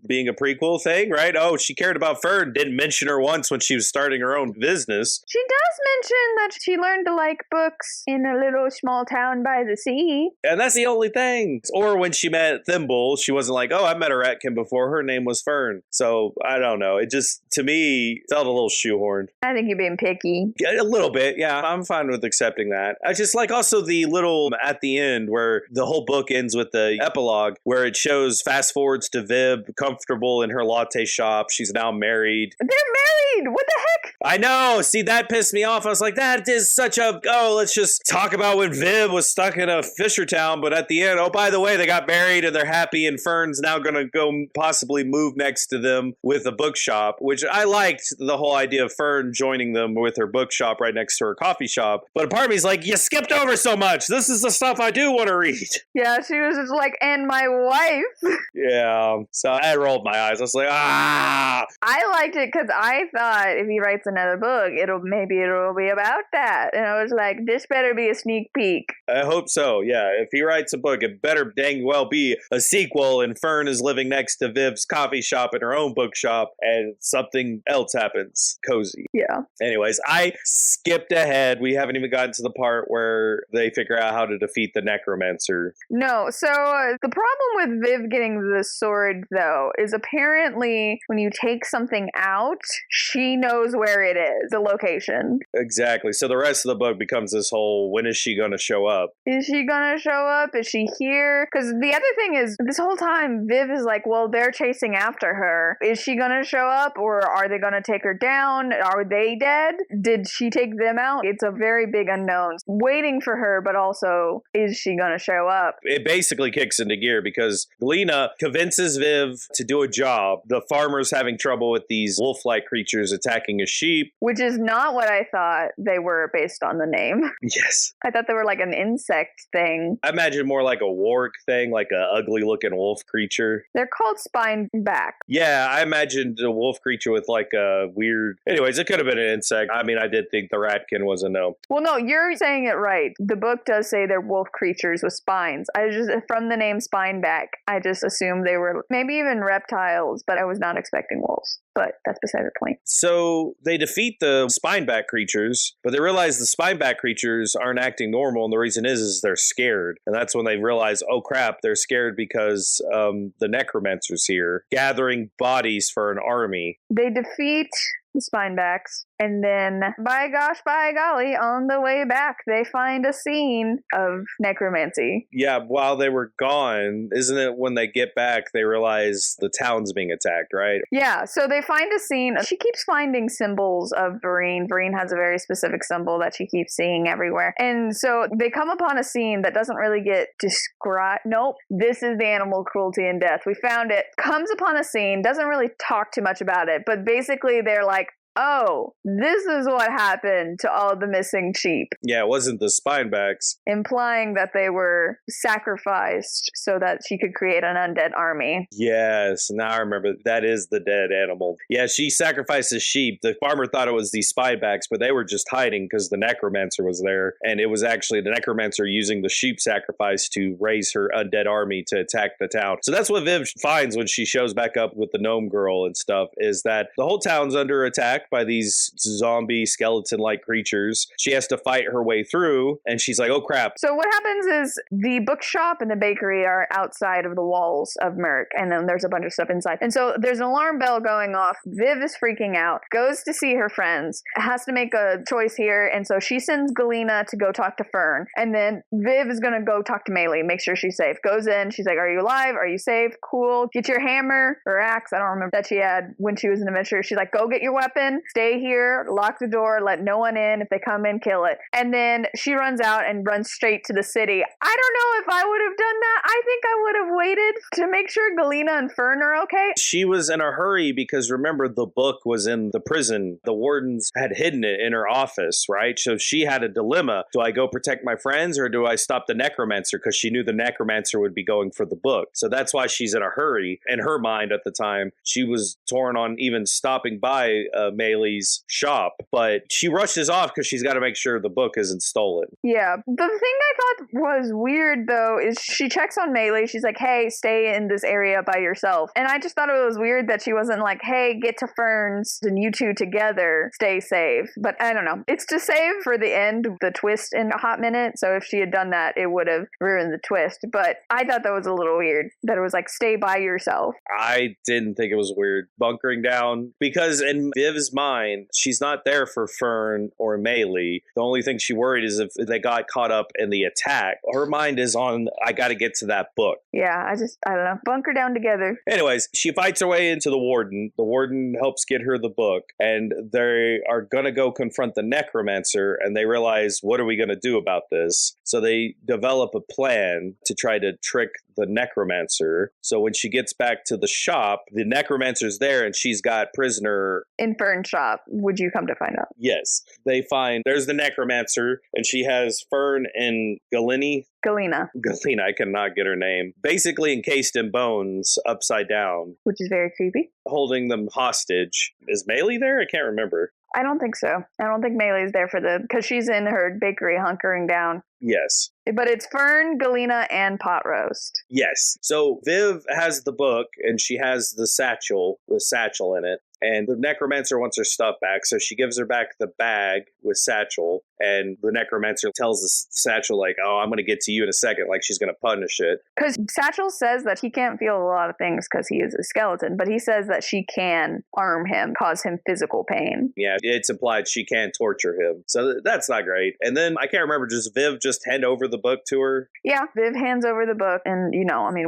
being a prequel thing, right? Oh, she cared about Fern, didn't mention her once when she was starting her own business. She does mention that she learned to like books in a little small town by the sea. And that's the only thing. Or when she met Thimble, she wasn't like, oh, I met a Ratkin before. Her name was Fern. So, I don't know. It just, to me, felt a little shoehorned. I think you're being picky. A little bit, yeah. I'm fine with accepting that. I just like also the little at the end where the whole book ends with the epilogue where it shows fast forwards to Viv comfortable in her latte shop. She's now married. They're married! What the heck? I know. See, that pissed me off. I was like, that is such a, let's just talk about when Viv was stuck in a Fisher town. But at the end, by the way, they got married and they're happy and Fern's now going to go possibly move next to them with a bookshop, which I liked the whole idea of Fern joining them with her bookshop right next to her coffee shop. But a part of me is like, you skipped over so much. This is the stuff I do want to read. Yeah, she was just like, and my wife. Yeah. So I rolled my eyes. I was like, I liked it because I thought if he writes another book, it'll be about that. And I was like, this better be a sneak peek. I hope so. Yeah. If he writes a book, it better dang well be a sequel and Fern is living next to Viv's coffee shop in her own bookshop and something else happens. Cozy. Yeah. Anyways, I skipped ahead. We haven't even gotten to the part where they figure out how to defeat the necromancer. No. So the problem with Viv getting the sword, though, is apparently when you take something out, she knows where it is, the location. Exactly. So the rest of the book becomes this whole, when is she going to show up? Is she going to show up? Is she here? Because the other thing is, this whole time, Viv is like, well, they're chasing after her. Is she going to show up, or are they going to take her down? Are they dead? Did she take them out? It's a very big unknown. Waiting for her, but also, is she going to show up? It basically kicks into gear because Galena convinces Viv to do a job. The farmer's having trouble with these wolf-like creatures attacking his sheep. Which is not what I thought they were based on the name. Yes. I thought they were like an insect thing. I imagine more like a warg thing, like an ugly-looking wolf creature. They're called spineback. Yeah, I imagined a wolf creature with like a weird... Anyways, it could have been an insect. I mean, I did think the ratkin was a gnome. Well, no, you're saying it right. The book does say they're wolf creatures with spines. I just, from the name spineback, I just assumed they were maybe even reptiles, but I was not expecting wolves. But that's beside the point. So they defeat the spineback creatures, but they realize the spineback creatures aren't acting normal, and the reason is they're scared. And that's when they realize, oh crap, they're scared because the necromancer's here, gathering bodies for an army. They defeat the spinebacks, and then, by gosh, by golly, on the way back, they find a scene of necromancy. Yeah, while they were gone, isn't it when they get back, they realize the town's being attacked, right? Yeah, so they find a scene. She keeps finding symbols of Vereen. Vereen has a very specific symbol that she keeps seeing everywhere. And so they come upon a scene that doesn't really get described. Nope, this is the animal cruelty and death. We found it. Comes upon a scene, doesn't really talk too much about it, but basically they're like, oh, this is what happened to all the missing sheep. Yeah, it wasn't the spinebacks. Implying that they were sacrificed so that she could create an undead army. Yes, now I remember. That is the dead animal. Yeah, she sacrificed a sheep. The farmer thought it was the spinebacks, but they were just hiding because the necromancer was there. And it was actually the necromancer using the sheep sacrifice to raise her undead army to attack the town. So that's what Viv finds when she shows back up with the gnome girl and stuff, is that the whole town's under attack by these zombie skeleton-like creatures. She has to fight her way through, and she's like, oh crap. So what happens is the bookshop and the bakery are outside of the walls of Merc, and then there's a bunch of stuff inside. And so there's an alarm bell going off. Viv is freaking out, goes to see her friends, has to make a choice here, and so she sends Galena to go talk to Fern, and then Viv is gonna go talk to Maylee, make sure she's safe. Goes in, she's like, are you alive? Are you safe? Cool. Get your hammer or axe, I don't remember, that she had when she was an adventurer. She's like, go get your weapon. Stay here, lock the door, let no one in. If they come in, kill it. And then she runs out and runs straight to the city. I don't know if I would have done that. I think I would have waited to make sure Galena and Fern are okay. She was in a hurry because remember, the book was in the prison. The wardens had hidden it in her office, right? So she had a dilemma. Do I go protect my friends or do I stop the necromancer? Because she knew the necromancer would be going for the book. So that's why she's in a hurry. In her mind at the time, she was torn on even stopping by Maylee's shop, but she rushes off because she's got to make sure the book isn't stolen. Yeah. The thing I thought was weird, though, is she checks on Maylee. She's like, hey, stay in this area by yourself. And I just thought it was weird that she wasn't like, hey, get to Fern's and you two together, stay safe. But I don't know. It's to save for the end, the twist in a hot minute. So if she had done that, it would have ruined the twist. But I thought that was a little weird, that it was like, stay by yourself. I didn't think it was weird. Bunkering down, because in Viv's mind, she's not there for Fern or Maylee. The only thing she worried is if they got caught up in the attack. Her mind is on, I got to get to that book. Yeah, I don't know. Bunker down together. Anyways, she fights her way into the warden. The warden helps get her the book, and they are going to go confront the necromancer, and they realize, what are we going to do about this? So they develop a plan to try to trick the necromancer. So when she gets back to the shop, the necromancer's there, and she's got prisoner in Fern's shop, would you come to find out? Yes. They find there's the necromancer, and she has Fern and Galena, I cannot get her name, basically encased in bones upside down. Which is very creepy. Holding them hostage. Is Maylee there? I can't remember. I don't think so. I don't think Maylee's there because she's in her bakery hunkering down. Yes. But it's Fern, Galena, and Pot Roast. Yes. So Viv has the book, and she has the satchel in it. And the necromancer wants her stuff back, so she gives her back the bag with satchel. And the necromancer tells the satchel, like, oh, I'm going to get to you in a second, like she's going to punish it. Because Satchel says that he can't feel a lot of things because he is a skeleton, but he says that she can harm him, cause him physical pain. Yeah, it's implied she can torture him. So that's not great. And then, I can't remember, does Viv just hand over the book to her? Yeah, Viv hands over the book, and,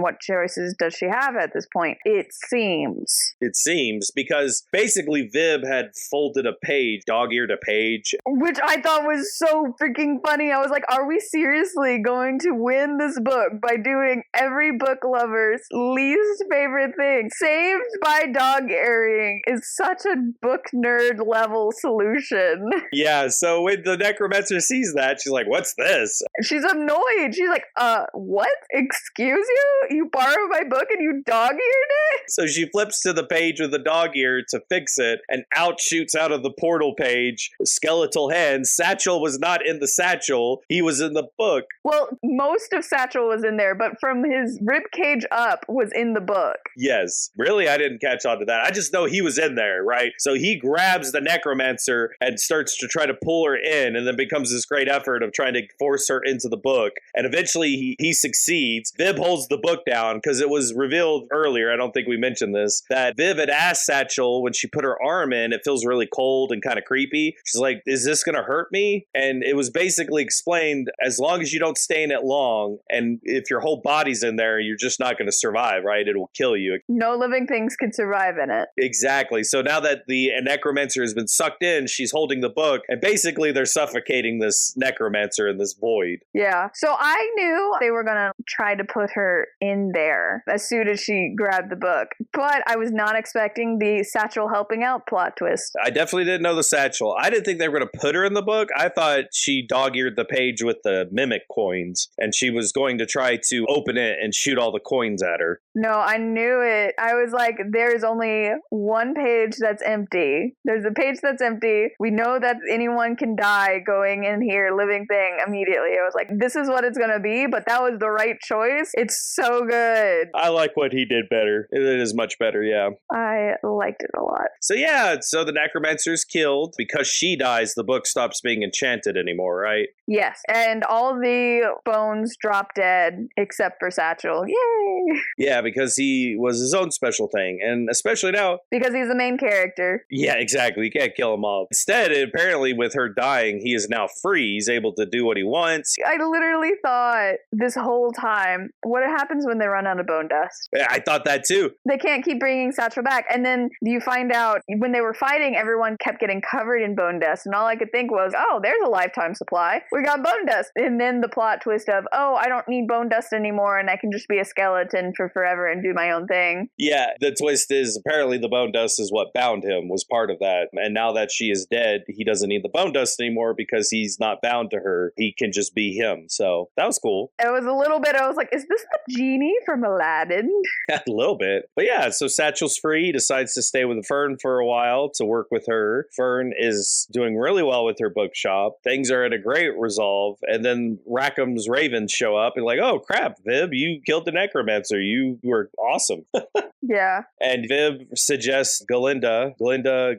what choices does she have at this point? It seems, because basically Viv had folded a page, dog-eared a page. Which I thought was so freaking funny. I was like, are we seriously going to win this book by doing every book lover's least favorite thing? Saved by dog-earing is such a book nerd level solution. Yeah, so when the necromancer sees that, she's like, what's this? She's annoyed. She's like, what? Excuse you? You borrowed my book and you dog-eared it? So she flips to the page with the dog ear to fix it, and out shoots out of the portal page skeletal hands. Satchel was not in the satchel. He was in the book. Well, most of Satchel was in there, but from his rib cage up was in the book. Yes. Really, I didn't catch on to that. I just know he was in there, right? So he grabs the necromancer and starts to try to pull her in, and then becomes this great effort of trying to force her into the book. And eventually he succeeds. Viv holds the book down because it was revealed earlier, I don't think we mentioned this, that Viv had asked Satchel when she put her arm in, it feels really cold and kind of creepy. She's like, is this going to hurt me? And it was basically explained, as long as you don't stay in it long, and if your whole body's in there, you're just not going to survive, right? It will kill you. No living things can survive in it. Exactly. So now that the necromancer has been sucked in, she's holding the book, and basically they're suffocating this necromancer in this void. Yeah. So I knew they were going to try to put her in there as soon as she grabbed the book, but I was not expecting the Satchel helping out plot twist. I definitely didn't know the satchel. I didn't think they were going to put her in the book. I thought she dog-eared the page with the mimic coins, and she was going to try to open it and shoot all the coins at her. No, I knew it. I was like, there's only one page that's empty. There's a page that's empty. We know that anyone can die going in here, living thing, immediately. I was like, this is what it's going to be, but that was the right choice. It's so good. I like what he did better. It is much better, yeah. I liked it a lot. So the necromancer's killed. Because she dies, the book stops being enchanted anymore, right? Yes, and all the bones drop dead except for Satchel. Yay! Yeah, because he was his own special thing, and especially now. Because he's the main character. Yeah, exactly. You can't kill him all. Instead, apparently with her dying, he is now free. He's able to do what he wants. I literally thought this whole time, what happens when they run out of Bonedust? Yeah, I thought that too. They can't keep bringing Satchel back. And then you find out when they were fighting, everyone kept getting covered in Bonedust. And all I could think was, oh, there's a lifetime supply. We got Bonedust. And then the plot twist of, oh, I don't need Bonedust anymore and I can just be a skeleton for forever and do my own thing. Yeah, the twist is apparently the Bonedust is what bound him, was part of that. And now that she is dead, he doesn't need the Bonedust anymore because he's not bound to her. He can just be him. So that was cool. It was a little bit, I was like, is this the genie from Aladdin? A little bit. But yeah, so Satchel's free. He decides to stay with Fern for a while to work with her. Fern is doing really well with her bookshop. Things are at a great resolve. And then Rackham's ravens show up and like, oh crap, Viv, you killed the necromancer. You were awesome. Yeah. And Viv suggests Galena, a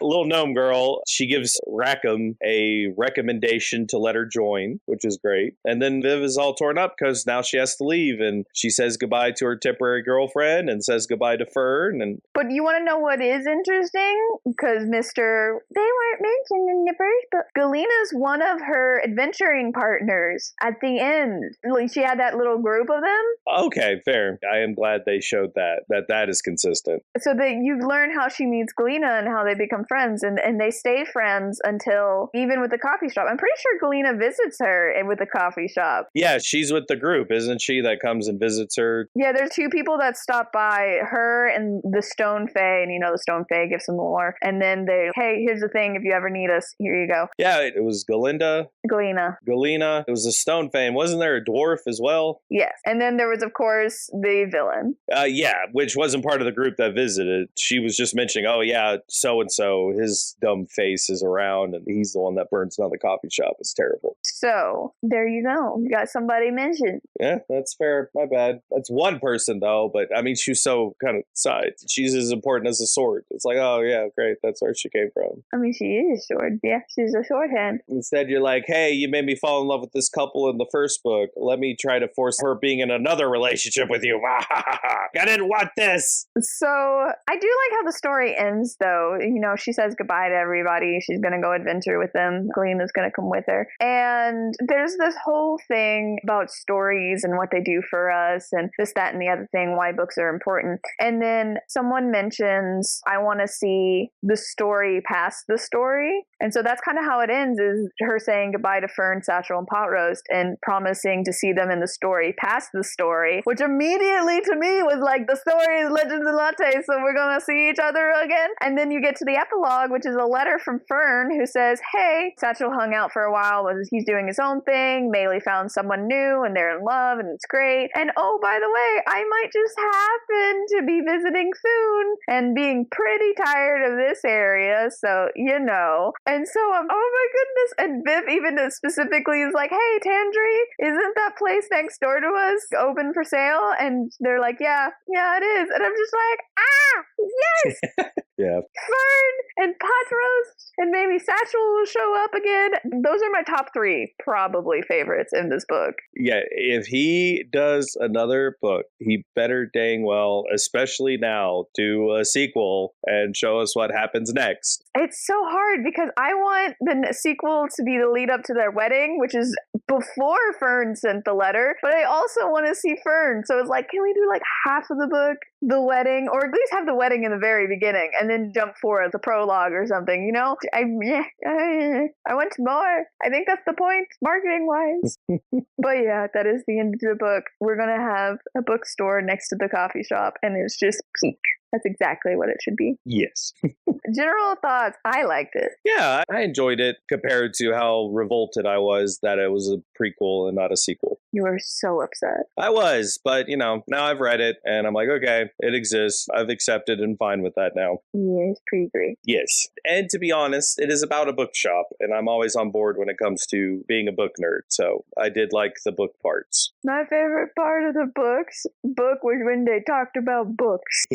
little gnome girl. She gives Rackham a recommendation to let her join, which is great. And then Viv is all torn up because now she has to leave, and she says goodbye to her temporary girlfriend and says goodbye to Fern. But you want to know what is interesting? Because they weren't mentioned in the first book. Galena's one of her adventuring partners at the end. Like, she had that little group of them. Okay, fair. I am glad they showed that is consistent. So that you learn how she meets Galena and how they become friends, and they stay friends until, even with the coffee shop. I'm pretty sure Galena visits her with the coffee shop. Yeah, she's with the group, isn't she, that comes and visits her? Yeah, there's two people that stop by, her and the Stone Fae, and the Stone Fae gives them more. And then hey, here's the thing, if you ever need us, here you go. Yeah, it was Galena. It was a Stone Fae, and wasn't there a dwarf as well? Yes, and then there was, of course, course, the villain. Yeah, which wasn't part of the group that visited. She was just mentioning, oh yeah, so-and-so, his dumb face is around, and he's the one that burns down the coffee shop. It's terrible. So, there you go. You got somebody mentioned. Yeah, that's fair. My bad. That's one person, though, but I mean, she's so kind of side. She's as important as a sword. It's like, oh yeah, great, that's where she came from. I mean, she is a sword. Yeah, she's a shorthand. Instead, you're like, hey, you made me fall in love with this couple in the first book. Let me try to force her being in another relationship with you. I didn't want this. So, I do like how the story ends, though. You know, she says goodbye to everybody. She's going to go adventure with them. Glena's going to come with her. And there's this whole thing about stories and what they do for us and this, that, and the other thing, why books are important. And then someone mentions, I want to see the story past the story. And so that's kind of how it ends, is her saying goodbye to Fern, Satchel, and Pot Roast and promising to see them in the story past the story, which immediately to me was like, the story is Legends and Lattes, so we're going to see each other again. And then you get to the epilogue, which is a letter from Fern who says, hey, Satchel hung out for a while, but he's doing his own thing. Maylee found someone new and they're in love and it's great. And oh, by the way, I might just happen to be visiting soon and being pretty tired of this area, so you know. And so oh my goodness. And Viv even specifically is like, hey, Tandri, isn't that place next door to us open for sale? And they're like, yeah, it is. And I'm just like, yes. Yeah. Fern and Pot Roast and maybe Satchel will show up again. Those are my top 3 probably favorites in this book. Yeah, if he does another book, he better dang well, especially now, do a sequel and show us what happens next. It's so hard because I want the sequel to be the lead up to their wedding, which is before Fern sent the letter, but I also want to see Fern. So it's like, can we do like half of the book, the wedding, or at least have the wedding in the very beginning and then jump forward the prologue or something, you know? I want more. I think that's the point, marketing wise. But yeah, that is the end of the book. We're going to have a bookstore next to the coffee shop, and it's just peak. That's exactly what it should be. Yes. General thoughts. I liked it. Yeah, I enjoyed it compared to how revolted I was that it was a prequel and not a sequel. You were so upset. I was, but you know, now I've read it and I'm like, okay, it exists. I've accepted and fine with that now. Yes, pretty great. Yes. And to be honest, it is about a bookshop, and I'm always on board when it comes to being a book nerd. So I did like the book parts. My favorite part of the book was when they talked about books.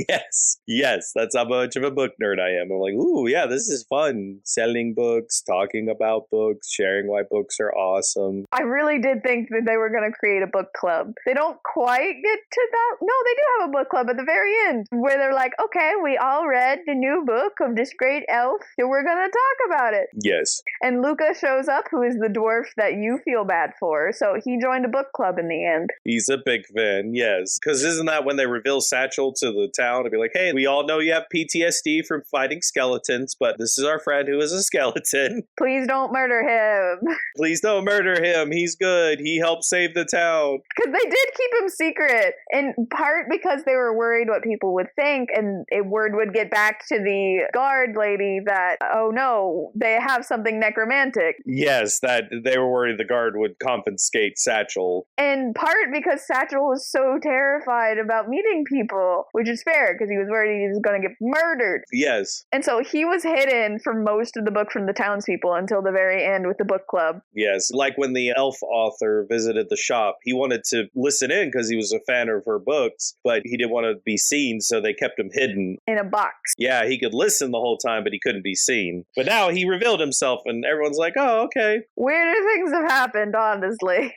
Yes, that's how much of a book nerd I am. I'm like, ooh, yeah, this is fun. Selling books, talking about books, sharing why books are awesome. I really did think that they were going to create a book club. They don't quite get to that. No, they do have a book club at the very end where they're like, okay, we all read the new book of this great elf, so we're going to talk about it. Yes. And Luca shows up, who is the dwarf that you feel bad for, so he joined a book club in the end. He's a big fan, yes. Because isn't that when they reveal Satchel to the town to be like, hey, we all know you have PTSD from fighting skeletons, but this is our friend who is a skeleton. Please don't murder him. Please don't murder him. He's good. He helped save the town. Because they did keep him secret, in part because they were worried what people would think, and a word would get back to the guard lady that, oh no, they have something necromantic. Yes, that they were worried the guard would confiscate Satchel. In part because Satchel was so terrified about meeting people, which is fair, because he was worried he was going to get murdered. Yes. And so he was hidden for most of the book from the townspeople until the very end with the book club. Yes, like when the elf author visited the shop, he wanted to listen in because he was a fan of her books, but he didn't want to be seen, so they kept him hidden. In a box. Yeah, he could listen the whole time, but he couldn't be seen. But now he revealed himself, and everyone's like, oh, okay. Weirder things have happened, honestly.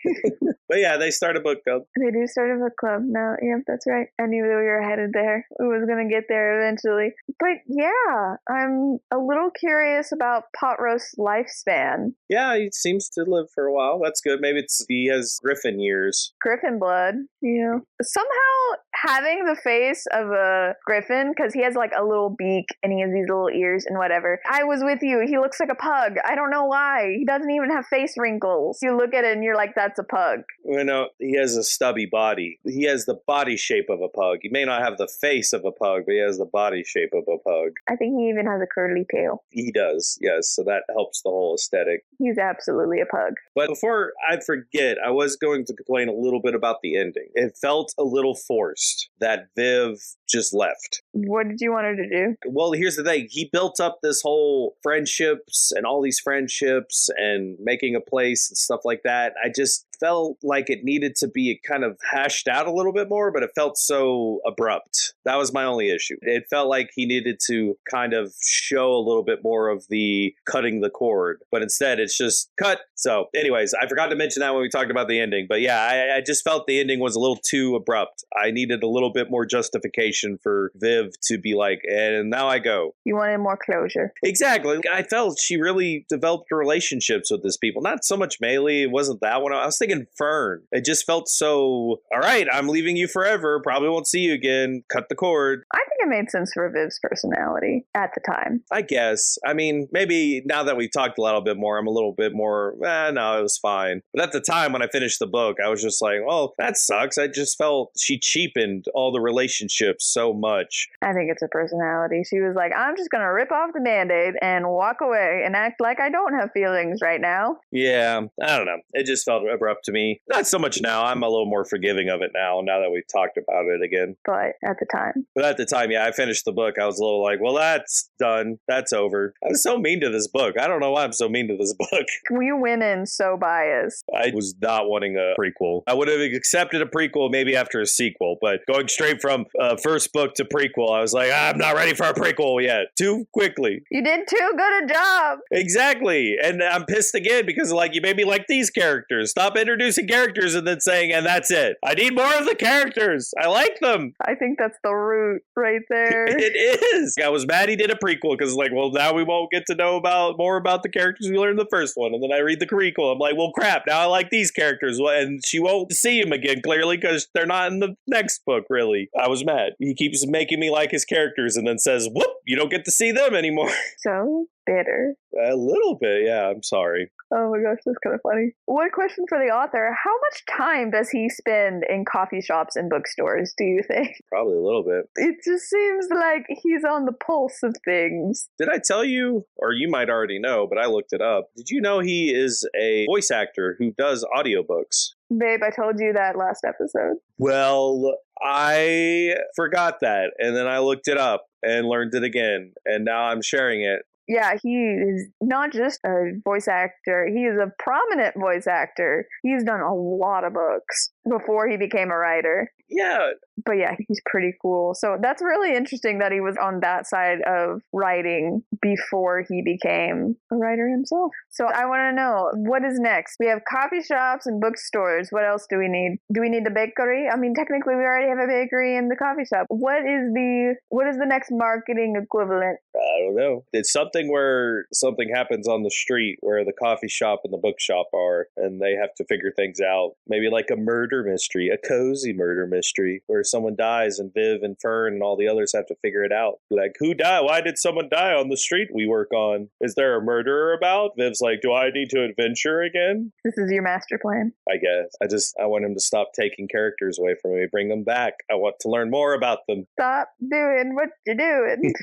But yeah, they start a book club. They do start a book club now. Yep, that's right. I knew that we were headed there. We was going to get there eventually. But yeah, I'm a little curious about Pot Roast's lifespan. Yeah, he seems to live for a while. That's good. Maybe he has griffin years. Griffin blood, you know. Somehow having the face of a griffin, because he has like a little beak and he has these little ears and whatever. I was with you. He looks like a pug. I don't know why. He doesn't even have face wrinkles. You look at it and you're like, that's a pug. You know, he has a stubby body. He has the body shape of a pug. He may not have the face of a pug, but he has the body shape of a pug. I think he even has a curly tail. He does, yes. So that helps the whole aesthetic. He's absolutely a pug. But before I forget, I was going going to complain a little bit about the ending. It felt a little forced that Viv just left. What did you want her to do? Well, here's the thing. He built up this whole friendships and all these friendships and making a place and stuff like that. I just felt like it needed to be kind of hashed out a little bit more, but it felt so abrupt. That was my only issue. It felt like he needed to kind of show a little bit more of the cutting the cord, but instead it's just cut. So anyways, I forgot to mention that when we talked about the ending, but yeah, I just felt the ending was a little too abrupt. I needed a little bit more justification for Viv to be like, and now I go. You wanted more closure. Exactly. I felt she really developed relationships with these people. Not so much Melee. It wasn't that one. I was thinking Fern. It just felt so, all right, I'm leaving you forever. Probably won't see you again. Cut the cord. I think it made sense for Viv's personality at the time. I guess. I mean, maybe now that we've talked a little bit more, I'm a little bit more, no, it was fine. But at the time when I finished the book, I was just like, oh, that sucks. I just felt she cheapened all the relationships so much. I think it's a personality. She was like, I'm just going to rip off the Band-Aid and walk away and act like I don't have feelings right now. Yeah, I don't know. It just felt abrupt to me. Not so much now. I'm a little more forgiving of it now that we've talked about it again. But at the time, yeah, I finished the book. I was a little like, well, that's done. That's over. I was so mean to this book. I don't know why I'm so mean to this book. We women so biased. I was not wanting a prequel. I would have accepted a prequel maybe after a sequel, but going straight from first book to prequel, I was like, I'm not ready for a prequel yet. Too quickly. You did too good a job. Exactly. And I'm pissed again because like you made me like these characters. Stop introducing characters and then saying, and that's it. I need more of the characters. I like them. I think that's the root right there. It is. I was mad he did a prequel because like, well, now we won't get to know more about the characters we learned in the first one. And then I read the prequel. I'm like, well, crap. Now I like these characters. And she won't see him again, clearly, because they're not in the next book, really. I was mad. He keeps making me like his characters and then says, whoop, you don't get to see them anymore. So bitter. A little bit, yeah. I'm sorry. Oh my gosh, that's kind of funny. One question for the author. How much time does he spend in coffee shops and bookstores, do you think? Probably a little bit. It just seems like he's on the pulse of things. Did I tell you, or you might already know, but I looked it up. Did you know he is a voice actor who does audiobooks? Babe, I told you that last episode. Well, I forgot that, and then I looked it up and learned it again, and now I'm sharing it. Yeah, he is not just a voice actor, he is a prominent voice actor. He's done a lot of books before he became a writer. Yeah. But yeah, he's pretty cool. So that's really interesting that he was on that side of writing before he became a writer himself. So I want to know, what is next? We have coffee shops and bookstores. What else do we need? Do we need the bakery? I mean, technically we already have a bakery and the coffee shop. What is the next marketing equivalent? I don't know. It's something where something happens on the street where the coffee shop and the bookshop are, and they have to figure things out. Maybe like a murder mystery, a cozy murder mystery, where someone dies and Viv and Fern and all the others have to figure it out. Like, who died? Why did someone die on the street we work on? Is there a murderer about? Viv's like, do I need to adventure again? This is your master plan. I guess. I want him to stop taking characters away from me. Bring them back. I want to learn more about them. Stop doing what you're doing.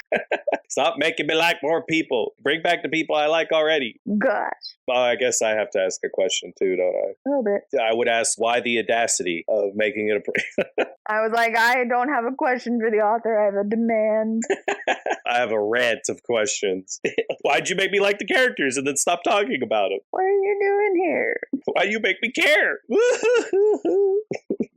Stop making me like more people. Bring back the people I like already. Gosh. Well, I guess I have to ask a question too, don't I? A little bit. I would ask, why the audacity of making it a... I was like, I don't have a question for the author. I have a demand. I have a rant of questions. Why'd you make me like the characters and then stop talking about them? What are you doing here? Why you make me care?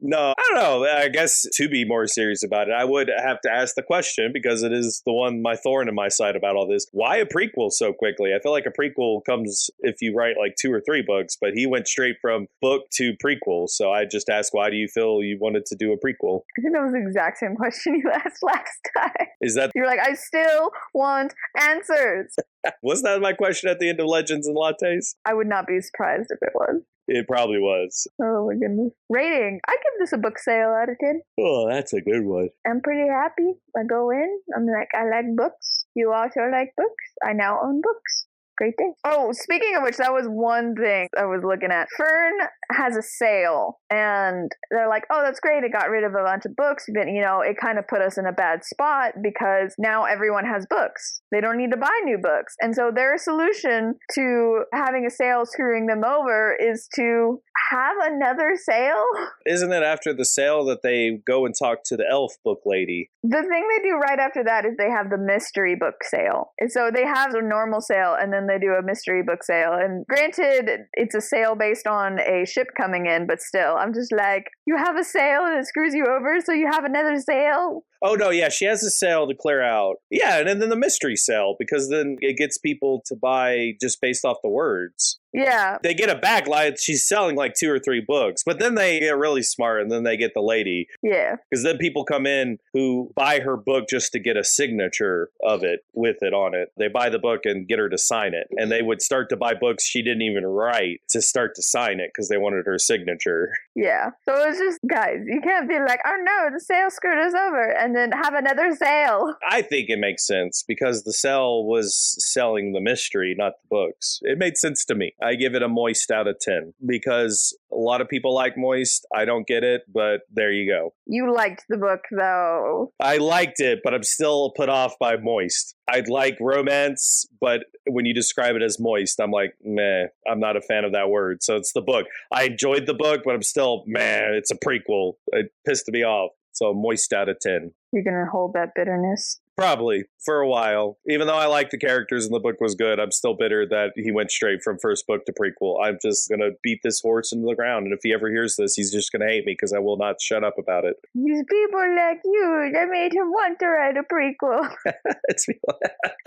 No, I don't know. I guess to be more serious about it, I would have to ask the question, because it is the one, my thorn in my side about all this. Why a prequel so quickly? I feel like a prequel comes if you write like 2 or 3 books, but he went straight from book to prequel. So I just asked, why do you feel you wanted to do a prequel? I think that was the exact same question you asked last time. Is that... You're like, I still want answers. Wasn't that my question at the end of Legends and Lattes? I would not be surprised if it was. It probably was. Oh my goodness. Rating. I give this a book sale out of 10. Oh, that's a good one. I'm pretty happy. I go in. I'm like, I like books. You also like books. I now own books. great day. Oh, speaking of which, that was one thing I was looking at. Fern has a sale, and they're like, oh, that's great. It got rid of a bunch of books, but, it kind of put us in a bad spot because now everyone has books. They don't need to buy new books. And so their solution to having a sale screwing them over is to have another sale. Isn't it after the sale that they go and talk to the elf book lady? The thing they do right after that is they have the mystery book sale. And so they have a normal sale, and then they do a mystery book sale. And granted, it's a sale based on a ship coming in, but still, I'm just like, you have a sale and it screws you over, so you have another sale? Oh, no, yeah, she has a sale to clear out. Yeah, and then the mystery sale, because then it gets people to buy just based off the words. Yeah. They get it back, like she's selling like 2 or 3 books, but then they get really smart and then they get the lady. Yeah. Because then people come in who buy her book just to get a signature of it with it on it. They buy the book and get her to sign it. And they would start to buy books she didn't even write to start to sign it because they wanted her signature. Yeah. So it's just, guys, you can't be like, oh no, the sale screwed us over, and then have another sale. I think it makes sense because the sale was selling the mystery, not the books. It made sense to me. I give it a moist out of 10 because a lot of people like moist. I don't get it, but there you go. You liked the book, though. I liked it, but I'm still put off by moist. I'd like romance, but when you describe it as moist, I'm like, meh, I'm not a fan of that word. So it's the book. I enjoyed the book, but I'm still, meh, it's a prequel. It pissed me off. So moist out of 10. You're going to hold that bitterness. Probably for a while. Even though I like the characters and the book was good, I'm still bitter that he went straight from first book to prequel. I'm just going to beat this horse into the ground. And if he ever hears this, he's just going to hate me because I will not shut up about it. These people like you that made him want to write a prequel.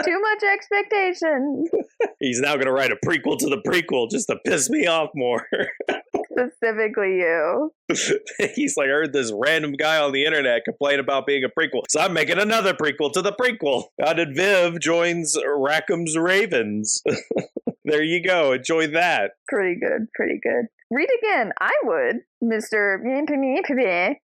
Too much expectation. He's now going to write a prequel to the prequel just to piss me off more. Specifically you. He's like, I heard this random guy on the internet complain about being a prequel, so I'm making another prequel to the prequel. How did Viv joins Rackham's Ravens? There you go. Enjoy that. Pretty good. Pretty good. Read again. I would, Mr.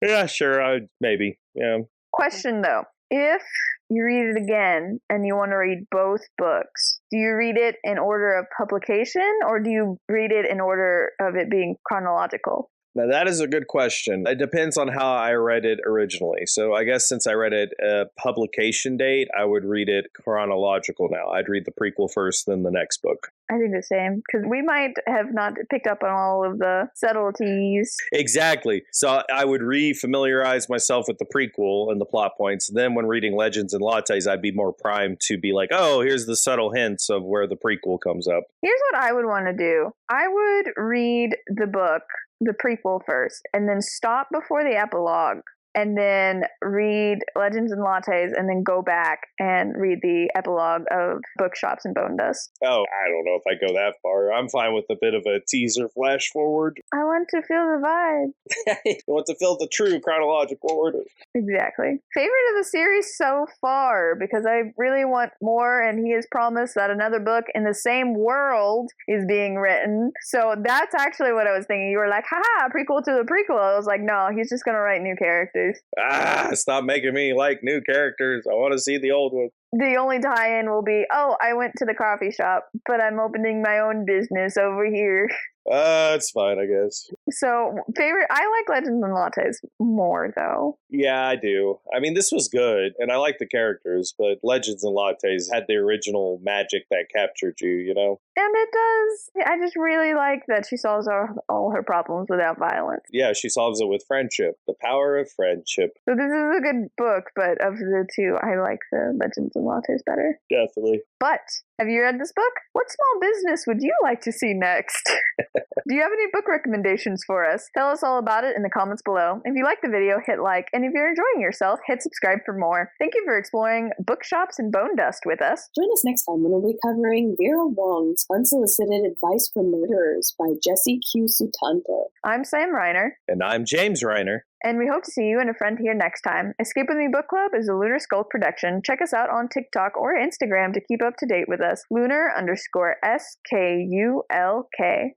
Yeah, sure. Maybe. Yeah. Question though. If you read it again and you want to read both books, do you read it in order of publication or do you read it in order of it being chronological? Now, that is a good question. It depends on how I read it originally. So I guess since I read it publication date, I would read it chronological now. I'd read the prequel first, then the next book. I think the same, because we might have not picked up on all of the subtleties. Exactly. So I would re-familiarize myself with the prequel and the plot points. Then when reading Legends and Lattes, I'd be more primed to be like, oh, here's the subtle hints of where the prequel comes up. Here's what I would want to do. I would read the book, the prequel first, and then stop before the epilogue, and then read Legends and Lattes, and then go back and read the epilogue of Bookshops and Bonedust. Oh, I don't know if I go that far. I'm fine with a bit of a teaser flash forward. I want to feel the vibe. I want to feel the true chronological order. Exactly. Favorite of the series so far, because I really want more, and he has promised that another book in the same world is being written. So that's actually what I was thinking. You were like, haha, prequel to the prequel. I was like, no, he's just going to write new characters. Stop making me like new characters. I want to see the old ones. The only tie-in will be, oh, I went to the coffee shop, but I'm opening my own business over here. It's fine, I guess. So, favorite, I like Legends and Lattes more, though. Yeah, I do. I mean, this was good, and I like the characters, but Legends and Lattes had the original magic that captured you, you know? And it does. I just really like that she solves all her problems without violence. Yeah, she solves it with friendship. The power of friendship. So this is a good book, but of the two, I like the Legends and Lattes better. Definitely. But, have you read this book? What small business would you like to see next? Do you have any book recommendations for us? Tell us all about it in the comments below. If you like the video, hit like, and if you're enjoying yourself, hit subscribe for more. Thank you for exploring Bookshops and Bonedust with us. Join us next time when we'll be covering Vera Wong's Unsolicited Advice for Murderers by Jesse Q. Sutanto. I'm Sam Reiner. And I'm James Reiner. And we hope to see you and a friend here next time. Escape With Me Book Club is a Lunar Skulk production. Check us out on TikTok or Instagram to keep up to date with us. Lunar_SKULK.